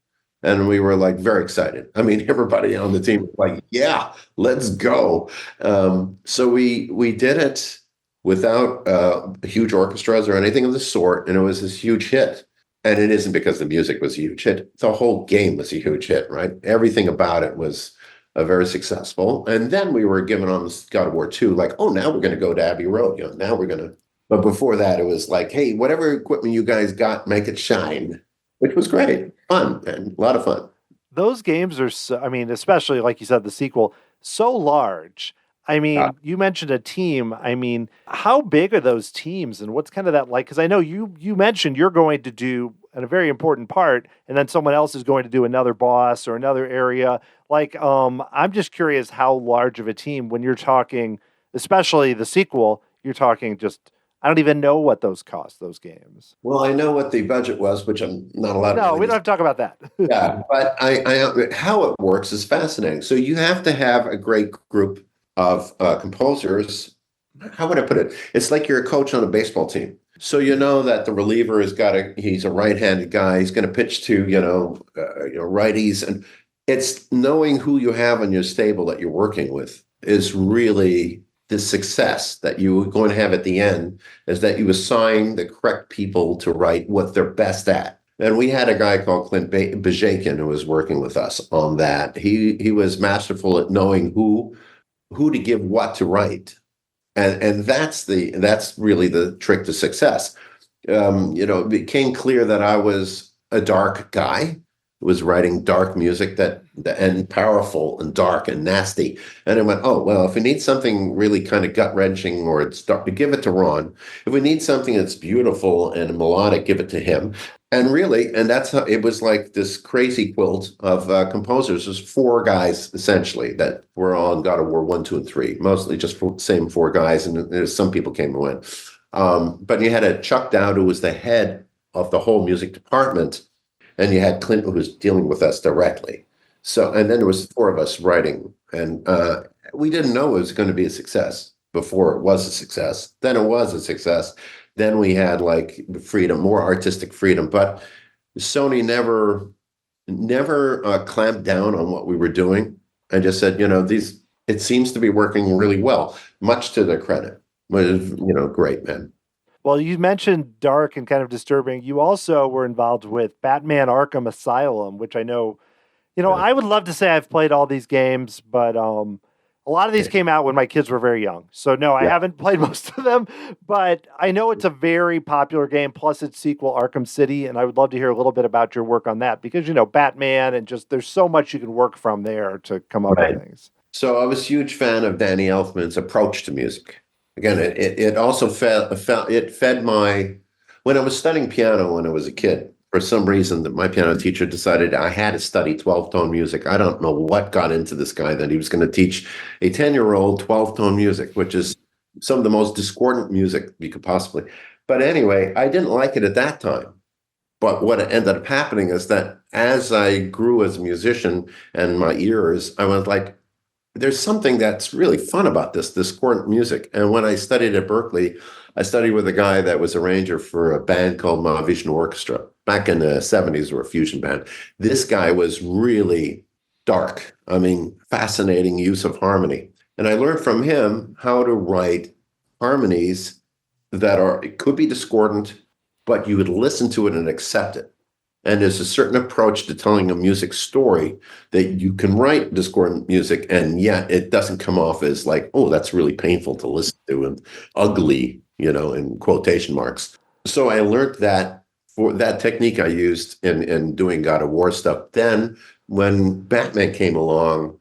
And we were like very excited. I mean, everybody on the team was like, yeah, let's go. So we did it without huge orchestras or anything of the sort, and it was this huge hit. And it isn't because the music was a huge hit. The whole game was a huge hit, right? Everything about it was very successful. And then we were given on God of War 2, like, oh, now we're going to go to Abbey Road. Now we're going to. But before that, it was like, hey, whatever equipment you guys got, make it shine, which was great. Fun, and a lot of fun. Those games are, especially like you said, the sequel, so large. You mentioned a team. How big are those teams, and what's kind of that like? Because I know you mentioned you're going to do a very important part, and then someone else is going to do another boss or another area. Like, I'm just curious how large of a team, when you're talking, especially the sequel, you're talking just, I don't even know what those cost, those games. Well, I know what the budget was, which I'm not allowed to. No, we don't have to talk about that. Yeah, but how it works is fascinating. So you have to have a great group of composers. How would I put it? It's like you're a coach on a baseball team. So you know that the reliever he's a right-handed guy. He's going to pitch to, righties. And it's knowing who you have on your stable that you're working with is really the success that you're going to have at the end, is that you assign the correct people to write what they're best at. And we had a guy called Clint Bajakian who was working with us on that. He was masterful at knowing who who to give what to write. And that's really the trick to success. It became clear that I was a dark guy who was writing dark music and powerful and dark and nasty. And I went, oh, well, if we need something really kind of gut-wrenching or it's dark, give it to Ron. If we need something that's beautiful and melodic, give it to him. And that's how it was, like this crazy quilt of composers. There's four guys essentially that were on God of War 1, 2, and 3, mostly just same four guys. And there's some people came and went. But you had a Chuck Dowd who was the head of the whole music department, and you had Clint who was dealing with us directly. So, and then there was four of us writing, and we didn't know it was going to be a success before it was a success. Then it was a success. Then we had like freedom, more artistic freedom. But Sony never clamped down on what we were doing and just said, it seems to be working really well, much to their credit. Was, great, man. Well, you mentioned dark and kind of disturbing. You also were involved with Batman Arkham Asylum, which I know, I would love to say I've played all these games, but a lot of these came out when my kids were very young. So no, I haven't played most of them, but I know it's a very popular game, plus its sequel, Arkham City, and I would love to hear a little bit about your work on that because, Batman and just there's so much you can work from there to come up with things. So I was a huge fan of Danny Elfman's approach to music. Again, it also fed my, when I was studying piano when I was a kid, for some reason that my piano teacher decided I had to study 12-tone music. I don't know what got into this guy that he was going to teach a 10-year-old 12-tone music, which is some of the most discordant music you could possibly. But anyway, I didn't like it at that time. But what ended up happening is that as I grew as a musician and my ears, I was like, there's something that's really fun about this discordant music. And when I studied at Berkeley, I studied with a guy that was arranger for a band called Mahavishnu Orchestra. Back in the 70s, we were a fusion band. This guy was really dark. I mean, fascinating use of harmony. And I learned from him how to write harmonies it could be discordant, but you would listen to it and accept it. And there's a certain approach to telling a music story that you can write discordant music, and yet it doesn't come off as like, oh, that's really painful to listen to and ugly, in quotation marks. So I learned that for that technique I used in doing God of War stuff. Then when Batman came along,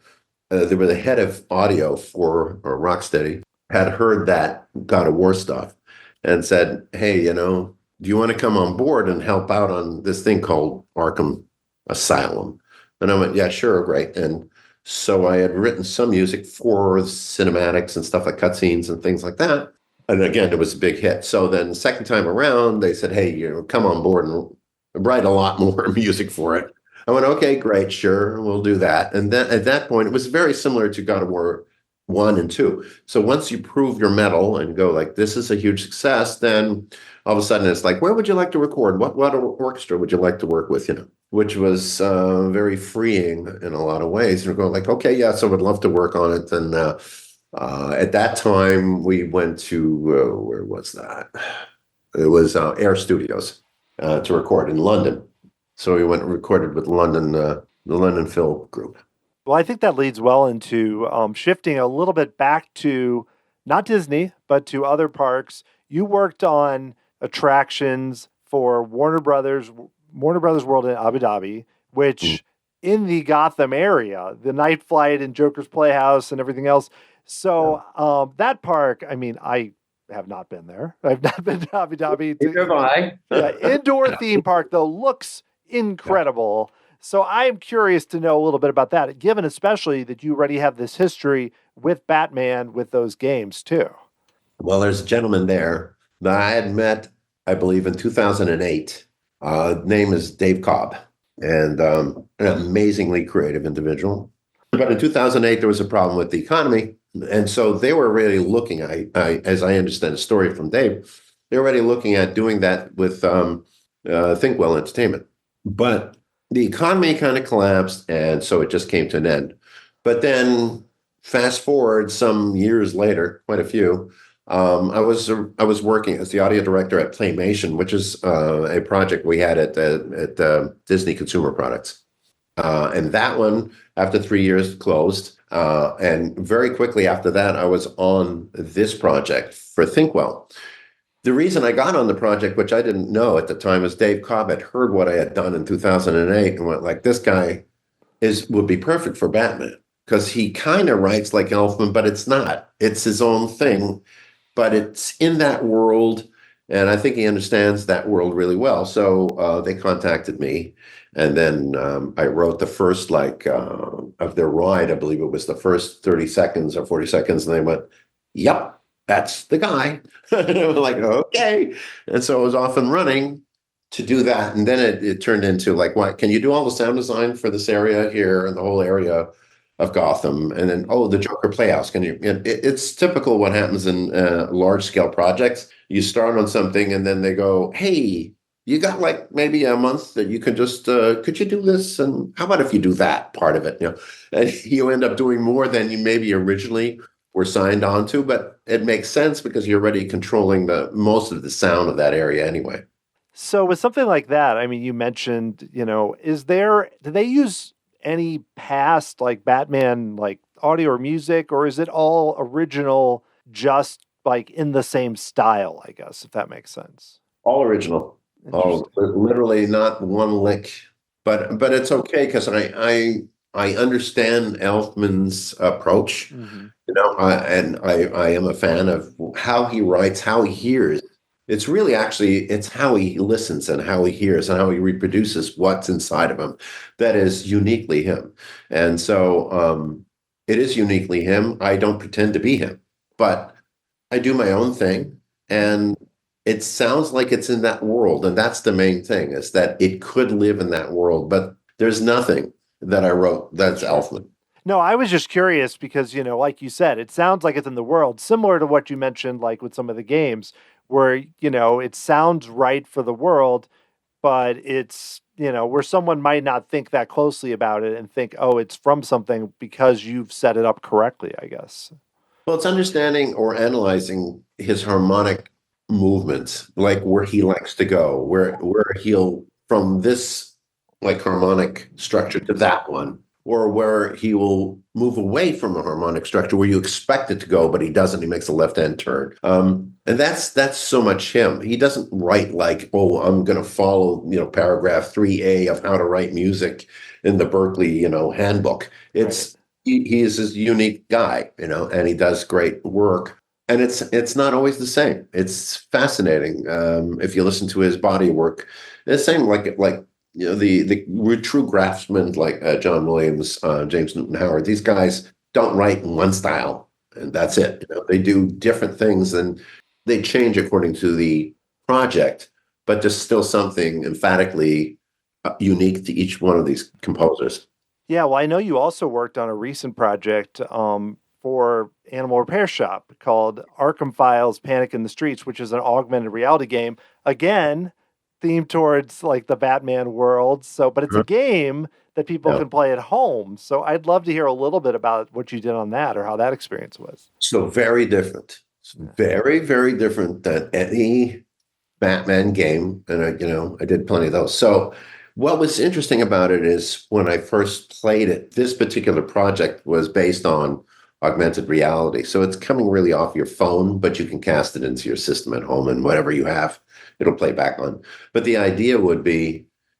they were the head of audio for Rocksteady, had heard that God of War stuff and said, hey, do you want to come on board and help out on this thing called Arkham Asylum? And I went, yeah, sure, great. And so I had written some music for cinematics and stuff like cutscenes and things like that. And again, it was a big hit. So then the second time around, they said, hey, come on board and write a lot more music for it. I went, okay, great, sure, we'll do that. And then at that point, it was very similar to God of War 1 and 2. So once you prove your mettle and go like, this is a huge success, then all of a sudden it's like, where would you like to record? What orchestra would you like to work with? Which was very freeing in a lot of ways. You're going like, okay, yes, I would love to work on it. And at that time, we went to, where was that? It was Air Studios to record in London. So we went and recorded with the London Film Group. Well, I think that leads well into shifting a little bit back to not Disney, but to other parks. You worked on attractions for Warner Brothers World in Abu Dhabi, which in the Gotham area, the Night Flight and Joker's Playhouse and everything else. So that park, I mean, I have not been there. I've not been to Abu Dhabi. Neither have I. Indoor theme park, though, looks incredible. Yeah. So I'm curious to know a little bit about that, given especially that you already have this history with Batman with those games, too. Well, there's a gentleman there that I had met, I believe, in 2008. Name is Dave Cobb, and an amazingly creative individual. But in 2008, there was a problem with the economy. And so they were really looking, as I understand the story from Dave, they were already looking at doing that with Thinkwell Entertainment. But the economy kind of collapsed, and so it just came to an end. But then fast forward some years later, quite a few, I was working as the audio director at Playmation, which is a project we had at Disney Consumer Products. And that one, after 3 years, closed. And very quickly after that, I was on this project for Thinkwell. The reason I got on the project, which I didn't know at the time, is Dave Cobb had heard what I had done in 2008 and went like, this guy would be perfect for Batman because he kind of writes like Elfman, but it's not. It's his own thing, but it's in that world. And I think he understands that world really well. So they contacted me. And then I wrote the first of their ride. I believe it was the first 30 seconds or 40 seconds. And they went, yep, that's the guy. And I was like, okay. And so I was off and running to do that. And then it turned into like, what, can you do all the sound design for this area here and the whole area of Gotham? And then, the Joker Playhouse. Can you? It's typical what happens in large scale projects. You start on something and then they go, hey, you got like maybe a month that you can just, could you do this? And how about if you do that part of it? And you end up doing more than you maybe originally were signed on to, but it makes sense because you're already controlling most of the sound of that area anyway. So with something like that, I mean, you mentioned, do they use any past like Batman, like audio or music, or is it all original, just like in the same style, I guess, if that makes sense? All original. Oh, literally not one lick, but it's okay because I understand Elfman's approach, Mm-hmm. and I am a fan of how he writes, how he hears. It's really it's how he listens and how he hears and how he reproduces what's inside of him that is uniquely him. And so it is uniquely him. I don't pretend to be him, but I do my own thing. And it sounds like it's in that world. And that's the main thing, is that it could live in that world, but there's nothing that I wrote that's Elfman. No, I was just curious because, like you said, it sounds like it's in the world, similar to what you mentioned, like with some of the games where, it sounds right for the world, but it's, where someone might not think that closely about it and think, oh, it's from something because you've set it up correctly, I guess. Well, it's understanding or analyzing his harmonic movements, like where he likes to go, where he'll from this like harmonic structure to that one, or where he will move away from a harmonic structure where you expect it to go, but he doesn't. He makes a left-hand turn, and that's so much him. He doesn't write like, oh, I'm going to follow paragraph 3A of how to write music in the Berkeley handbook. It's he is this unique guy, and he does great work. And it's not always the same. It's fascinating if you listen to his body work. It's the same like the true craftsmen like John Williams, James Newton Howard. These guys don't write in one style, and that's it. They do different things, and they change according to the project. But there's still something emphatically unique to each one of these composers. Yeah, well, I know you also worked on a recent project for Animal Repair Shop called Arkham Files Panic in the Streets, which is an augmented reality game. Again, themed towards like the Batman world. But it's a game that people can play at home. So I'd love to hear a little bit about what you did on that or how that experience was. So very different. It's very, very different than any Batman game. And I did plenty of those. So what was interesting about it is when I first played it, this particular project was based on augmented reality. So it's coming really off your phone, but you can cast it into your system at home, and whatever you have, it'll play back on. But the idea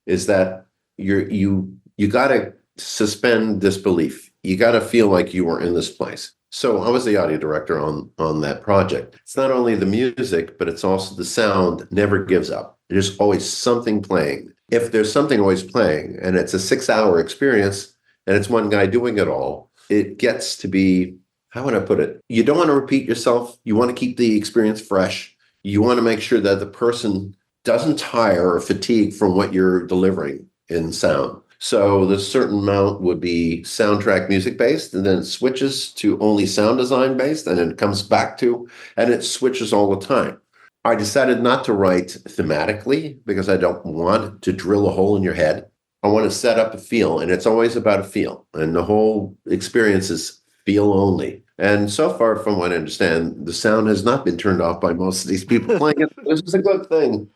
is that you got to suspend disbelief. You got to feel like you were in this place. So I was the audio director on that project. It's not only the music, but it's also the sound never gives up. There's always something playing. If there's something always playing and it's a 6-hour experience and it's one guy doing it all, it gets to be, how would I put it? You don't want to repeat yourself. You want to keep the experience fresh. You want to make sure that the person doesn't tire or fatigue from what you're delivering in sound. So the certain amount would be soundtrack music based, and then it switches to only sound design based, and then it comes back to, and it switches all the time. I decided not to write thematically because I don't want to drill a hole in your head. I want to set up a feel, and it's always about a feel. And the whole experience is feel only. And so far, from what I understand, the sound has not been turned off by most of these people playing it, which is a good thing.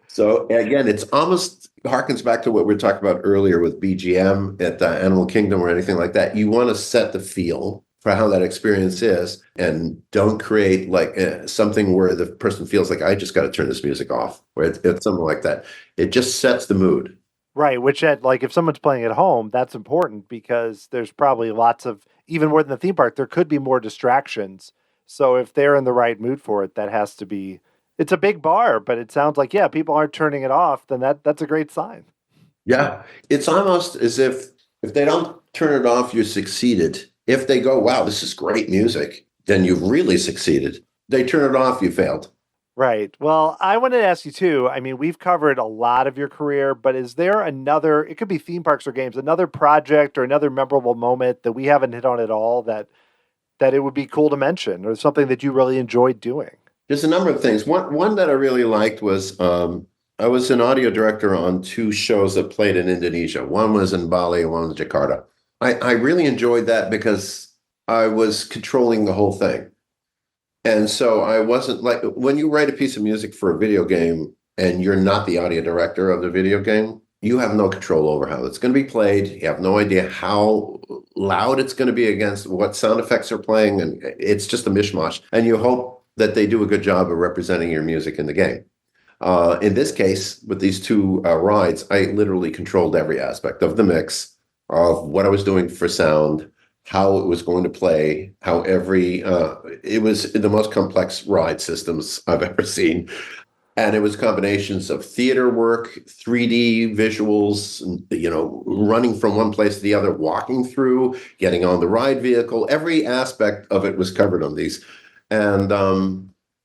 So again, it's almost harkens back to what we were talking about earlier with BGM at Animal Kingdom or anything like that. You want to set the feel for how that experience is, and don't create like something where the person feels like I just got to turn this music off, or it's something like that. It just sets the mood. Right, which at like if someone's playing at home, that's important because there's probably lots of even more than the theme park, there could be more distractions. So if they're in the right mood for it, that has to be it's a big bar, but it sounds like yeah, people aren't turning it off, then that's a great sign. Yeah, it's almost as if they don't turn it off, you succeeded. If they go, wow, this is great music, then you've really succeeded. They turn it off, you failed. Right. Well, I wanted to ask you too. I mean, we've covered a lot of your career, but is there another, it could be theme parks or games, another project or another memorable moment that we haven't hit on at all that it would be cool to mention or something that you really enjoyed doing? There's a number of things. One that I really liked was I was an audio director on two shows that played in Indonesia. One was in Bali and one was Jakarta. I really enjoyed that because I was controlling the whole thing. And so I wasn't like when you write a piece of music for a video game and you're not the audio director of the video game, you have no control over how it's going to be played. You have no idea how loud it's going to be against what sound effects are playing. And it's just a mishmash. And you hope that they do a good job of representing your music in the game. In this case, with these two rides, I literally controlled every aspect of the mix, of what I was doing for sound, how it was going to play, how it was the most complex ride systems I've ever seen. And it was combinations of theater work, 3D visuals, running from one place to the other, walking through, getting on the ride vehicle. Every aspect of it was covered on these. And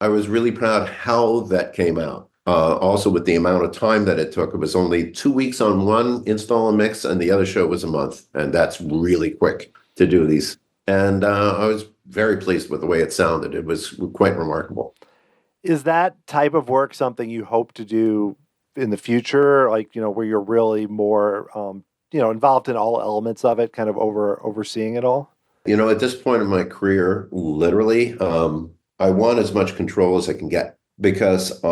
I was really proud how that came out. Also, with the amount of time that it took, it was only 2 weeks on one install and mix, and the other show was a month. And that's really quick to do these. And I was very pleased with the way it sounded. It was quite remarkable. Is that type of work something you hope to do in the future? Like, where you're really more, involved in all elements of it, kind of overseeing it all? At this point in my career, literally, I want as much control as I can get because,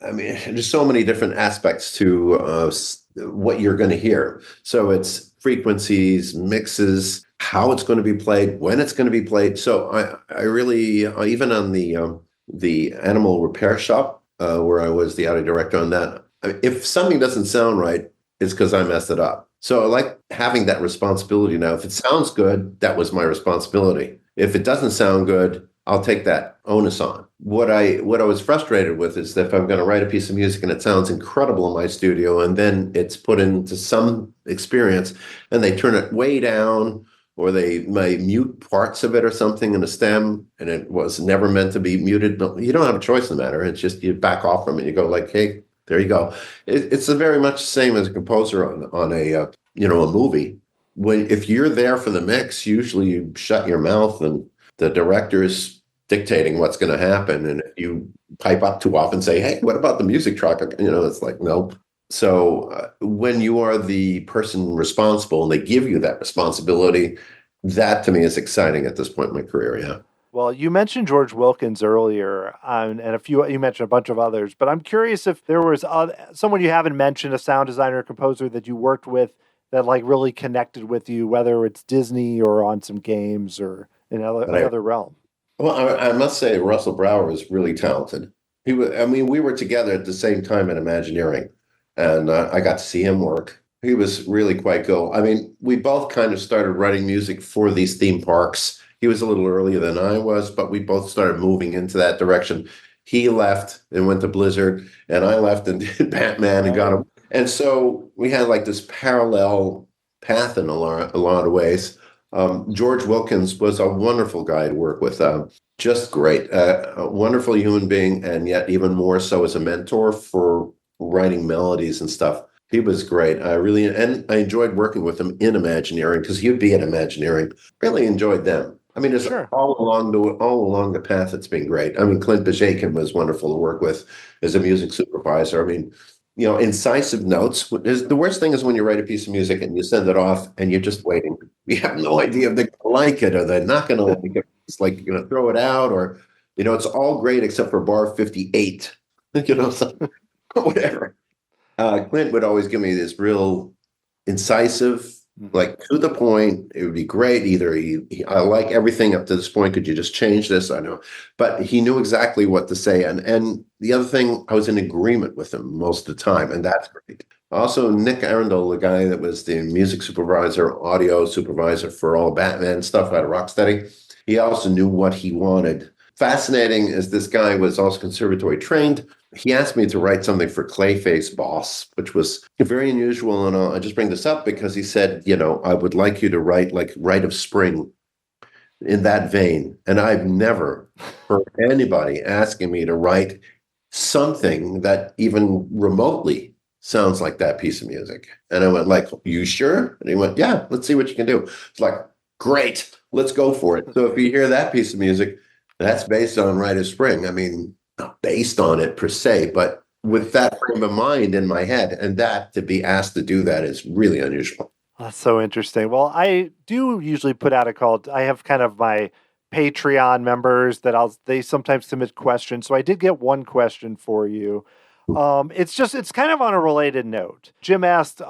there's so many different aspects to what you're going to hear. So it's frequencies, mixes, how it's going to be played, when it's going to be played. So I really, even on the animal repair shop, where I was the audio director on that, if something doesn't sound right, it's because I messed it up. So I like having that responsibility now. If it sounds good, that was my responsibility. If it doesn't sound good, I'll take that onus on. What I was frustrated with is that if I'm going to write a piece of music and it sounds incredible in my studio, and then it's put into some experience and they turn it way down, or they may mute parts of it or something in the stem, and it was never meant to be muted. But you don't have a choice in the matter. It's just you back off from it. You go like, hey, there you go. It's very much the same as a composer on a movie. If you're there for the mix, usually you shut your mouth and the director is dictating what's going to happen. And if you pipe up too often, say, hey, what about the music track? It's like, nope. So when you are the person responsible and they give you that responsibility, that to me is exciting at this point in my career. Yeah. Well, you mentioned George Wilkins earlier, and you mentioned a bunch of others, but I'm curious if there was someone you haven't mentioned, a sound designer or composer that you worked with that like really connected with you, whether it's Disney or on some games or in another realm. Well, I must say Russell Brower was really talented. We were together at the same time in Imagineering, and I got to see him work. He was really quite cool. We both kind of started writing music for these theme parks. He was a little earlier than I was, but we both started moving into that direction. He left and went to Blizzard, and I left and did Batman and got him. And so we had like this parallel path in a lot of ways. George Wilkins was a wonderful guy to work with, just great, a wonderful human being, and yet even more so as a mentor for writing melodies and stuff. He was great. And I enjoyed working with him in Imagineering because he'd be at Imagineering. Really enjoyed them. It's Sure. all along the path. It's been great. Clint Bajakin was wonderful to work with as a music supervisor. Incisive notes. The worst thing is when you write a piece of music and you send it off and you're just waiting. You have no idea if they're going to like it or they're not going to like it. It's like you're going to throw it out, or it's all great except for bar 58. So, whatever. Clint would always give me this real incisive, like to the point. It would be great. Either I like everything up to this point. Could you just change this? I know, but he knew exactly what to say. And the other thing, I was in agreement with him most of the time, and that's great. Also, Nick Arundel, the guy that was the music supervisor, audio supervisor for all Batman stuff out of Rocksteady, he also knew what he wanted. Fascinating as this guy was also conservatory trained, he asked me to write something for Clayface Boss, which was very unusual. And I just bring this up because he said, I would like you to write like Rite of Spring in that vein. And I've never heard anybody asking me to write something that even remotely sounds like that piece of music. And I went like, you sure? And he went, yeah, let's see what you can do. It's like, great, let's go for it. So if you hear that piece of music, that's based on Rite of Spring. I mean, not based on it per se, but with that frame of mind in my head, and that to be asked to do that is really unusual. That's so interesting. Well, I do usually put out a call. I have kind of my Patreon members that they sometimes submit questions. So I did get one question for you. It's kind of on a related note. Jim asked,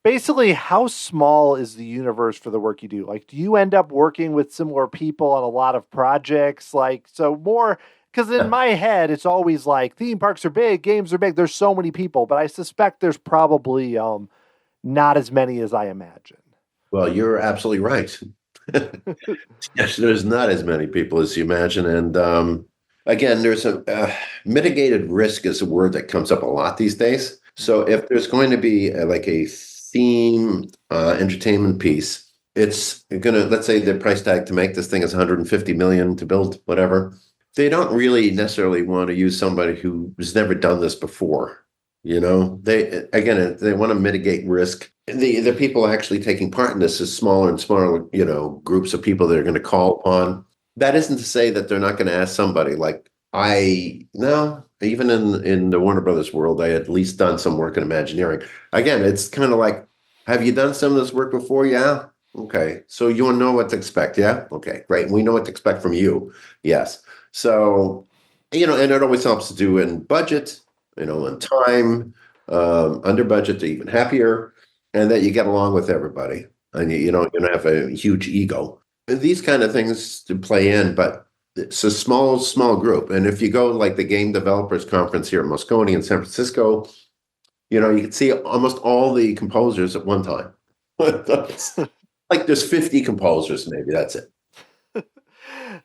basically, how small is the universe for the work you do? Like, do you end up working with similar people on a lot of projects? Like, so more, because in my head, it's always like theme parks are big, games are big. There's so many people, but I suspect there's probably not as many as I imagine. Well, you're absolutely right. Yes, there's not as many people as you imagine. And again, there's a mitigated risk is a word that comes up a lot these days. So if there's going to be like a theme entertainment piece, it's gonna, let's say the price tag to make this thing is 150 million to build, whatever. They don't really necessarily want to use somebody who's never done this before. They want to mitigate risk. The people actually taking part in this is smaller and smaller, groups of people that are going to call upon. That isn't to say that they're not going to ask somebody like even in the Warner Brothers world, I had at least done some work in Imagineering. Again, it's kind of like, have you done some of this work before? Yeah. Okay. So you want to know what to expect? Yeah. Okay, great. We know what to expect from you. Yes. So, and it always helps to do in budget, in time, under budget, even happier, and that you get along with everybody, and you don't have a huge ego. And these kind of things to play in, but it's a small group. And if you go like the Game Developers Conference here at Moscone in San Francisco, you can see almost all the composers at one time. Like there's 50 composers, maybe that's it.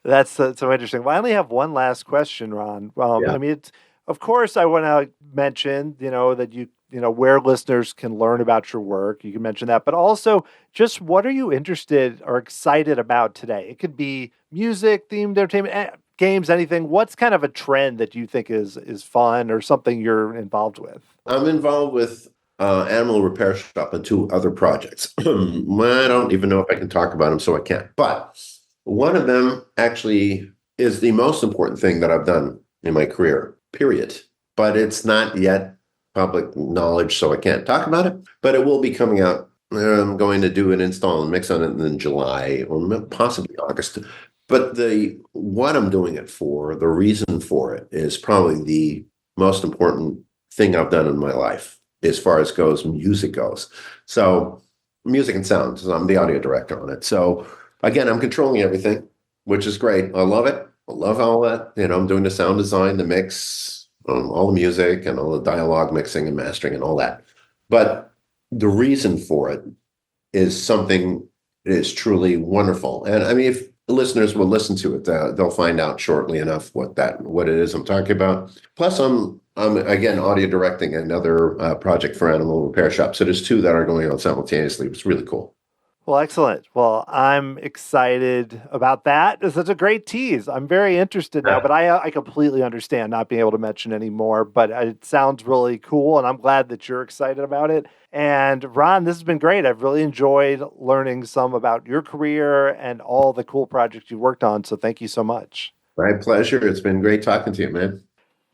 That's so interesting. Well, I only have one last question, Ron. Yeah. I mean, of course, I want to mention, that where listeners can learn about your work. You can mention that, but also just what are you interested or excited about today? It could be music, themed entertainment, games, anything. What's kind of a trend that you think is fun or something you're involved with? I'm involved with Animal Repair Shop and 2 other projects. I don't even know if I can talk about them, so I can't. But one of them actually is the most important thing that I've done in my career, period. But it's not yet public knowledge, so I can't talk about it. But it will be coming out. I'm going to do an install and mix on it in July or possibly August. But what I'm doing it for, the reason for it, is probably the most important thing I've done in my life as far as music goes. So music and sound, so I'm the audio director on it. So again, I'm controlling everything, which is great. I love it. I love all that. I'm doing the sound design, the mix, all the music and all the dialogue mixing and mastering and all that. But the reason for it is something that is truly wonderful. And I mean, if the listeners will listen to it, they'll find out shortly enough what it is I'm talking about. Plus, I'm again audio directing another project for Animal Repair Shop. So there's 2 that are going on simultaneously. It's really cool. Well, excellent. Well, I'm excited about that. It's such a great tease. I'm very interested now, but I completely understand not being able to mention anymore, but it sounds really cool, and I'm glad that you're excited about it. And Ron, this has been great. I've really enjoyed learning some about your career and all the cool projects you worked on, so thank you so much. My pleasure. It's been great talking to you, man.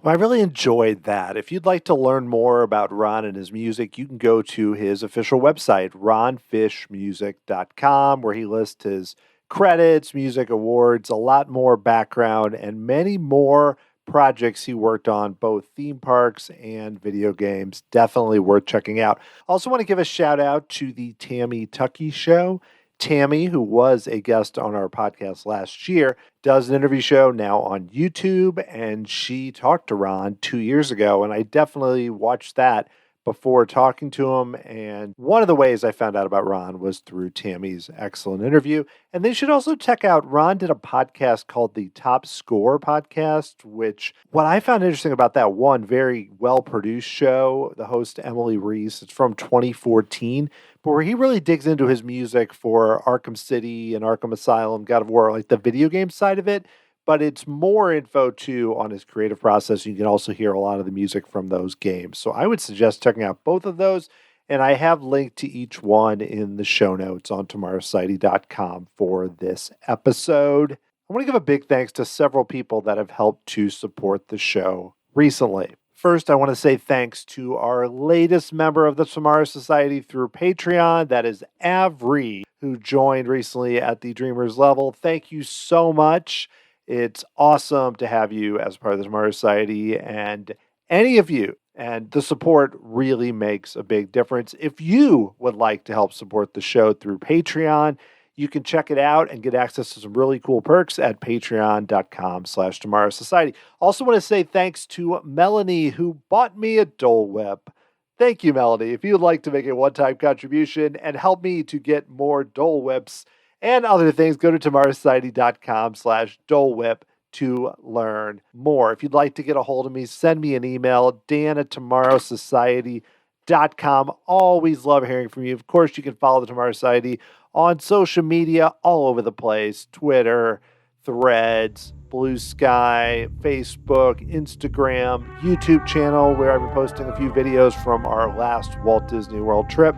Well, I really enjoyed that. If you'd like to learn more about Ron and his music, you can go to his official website, ronfishmusic.com, where he lists his credits, music awards, a lot more background, and many more projects he worked on, both theme parks and video games. Definitely worth checking out. Also want to give a shout out to the Tammy Tuckey Show. Tammy, who was a guest on our podcast last year, does an interview show now on YouTube, and she talked to Ron 2 years ago, and I definitely watched that before talking to him. And one of the ways I found out about Ron was through Tammy's excellent interview. And they should also check out, Ron did a podcast called the Top Score Podcast, which what I found interesting about that, one, very well-produced show, the host Emily Reese, it's from 2014, but where he really digs into his music for Arkham City and Arkham Asylum, God of War, like the video game side of it. But it's more info, too, on his creative process. You can also hear a lot of the music from those games. So I would suggest checking out both of those. And I have linked to each one in the show notes on tomorrowsociety.com for this episode. I want to give a big thanks to several people that have helped to support the show recently. First, I want to say thanks to our latest member of the Tomorrow Society through Patreon. That is Avery, who joined recently at the Dreamers level. Thank you so much. It's awesome to have you as part of the Tomorrow Society and any of you. And the support really makes a big difference. If you would like to help support the show through Patreon, you can check it out and get access to some really cool perks at patreon.com/Tomorrow Society. Also want to say thanks to Melanie, who bought me a Dole Whip. Thank you, Melanie. If you would like to make a one-time contribution and help me to get more Dole Whips and other things, go to tomorrowsociety.com/Dole Whip to learn more. If you'd like to get a hold of me, send me an email, dan@tomorrowsociety.com. Always love hearing from you. Of course, you can follow the Tomorrow Society on social media all over the place: Twitter, Threads, Blue Sky, Facebook, Instagram, YouTube channel, where I've been posting a few videos from our last Walt Disney World trip.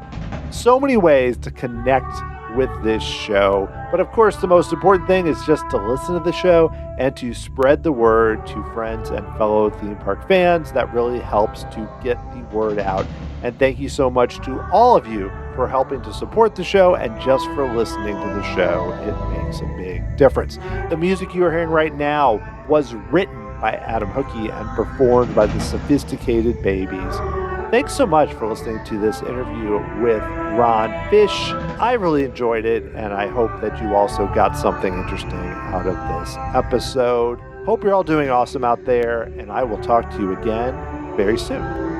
So many ways to connect with this show. But of course, the most important thing is just to listen to the show and to spread the word to friends and fellow theme park fans. That really helps to get the word out. And thank you so much to all of you for helping to support the show and just for listening to the show. It makes a big difference. The music you are hearing right now was written by Adam Hookey and performed by the Sophisticated Babies. Thanks so much for listening to this interview with Ron Fish. I really enjoyed it, and I hope that you also got something interesting out of this episode. Hope you're all doing awesome out there, and I will talk to you again very soon.